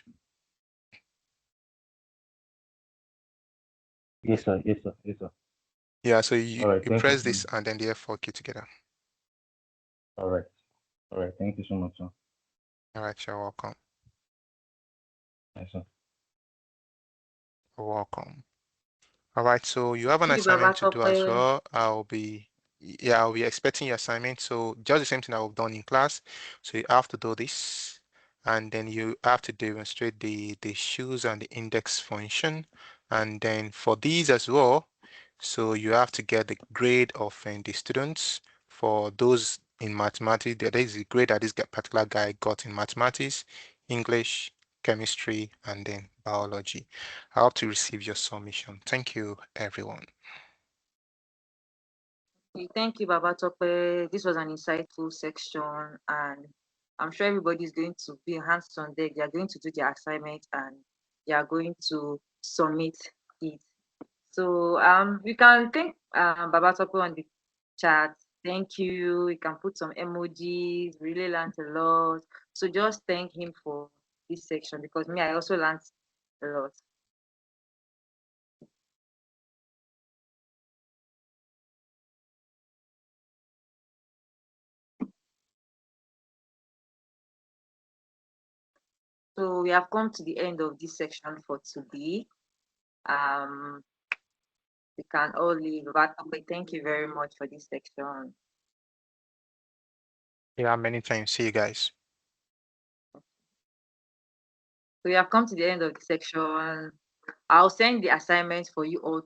Yes, sir. Yes, sir. Yes, sir. Yeah, so All right. you Thank you press so this much. and then the F4 key together. All right. All right. Thank you so much, sir. All right, you're welcome. Yes, sir. You're welcome. All right, so you have an Thank you, assignment to do as Babatope. well. I'll be expecting your assignment. So just the same thing that we've done in class. So you have to do this, and then you have to demonstrate the shoes and the index function. And then for these as well, so you have to get the grade of the students for those in mathematics. There is a grade that this particular guy got in mathematics, English, chemistry, and then biology. I hope to receive your submission. Thank you, everyone. Thank you, Babatope. This was an insightful section, and I'm sure everybody is going to be hands on deck. They are going to do their assignment and they are going to submit it. So we can thank Babatope on the chat. Thank you. You can put some emojis. Really learned a lot. So just thank him for this section because me, I also learned a lot. So we have come to the end of this section for today. Um, we can all leave. Babatope, thank you very much for this section. Yeah, many thanks. See you guys. So we have come to the end of the section. I'll send the assignments for you all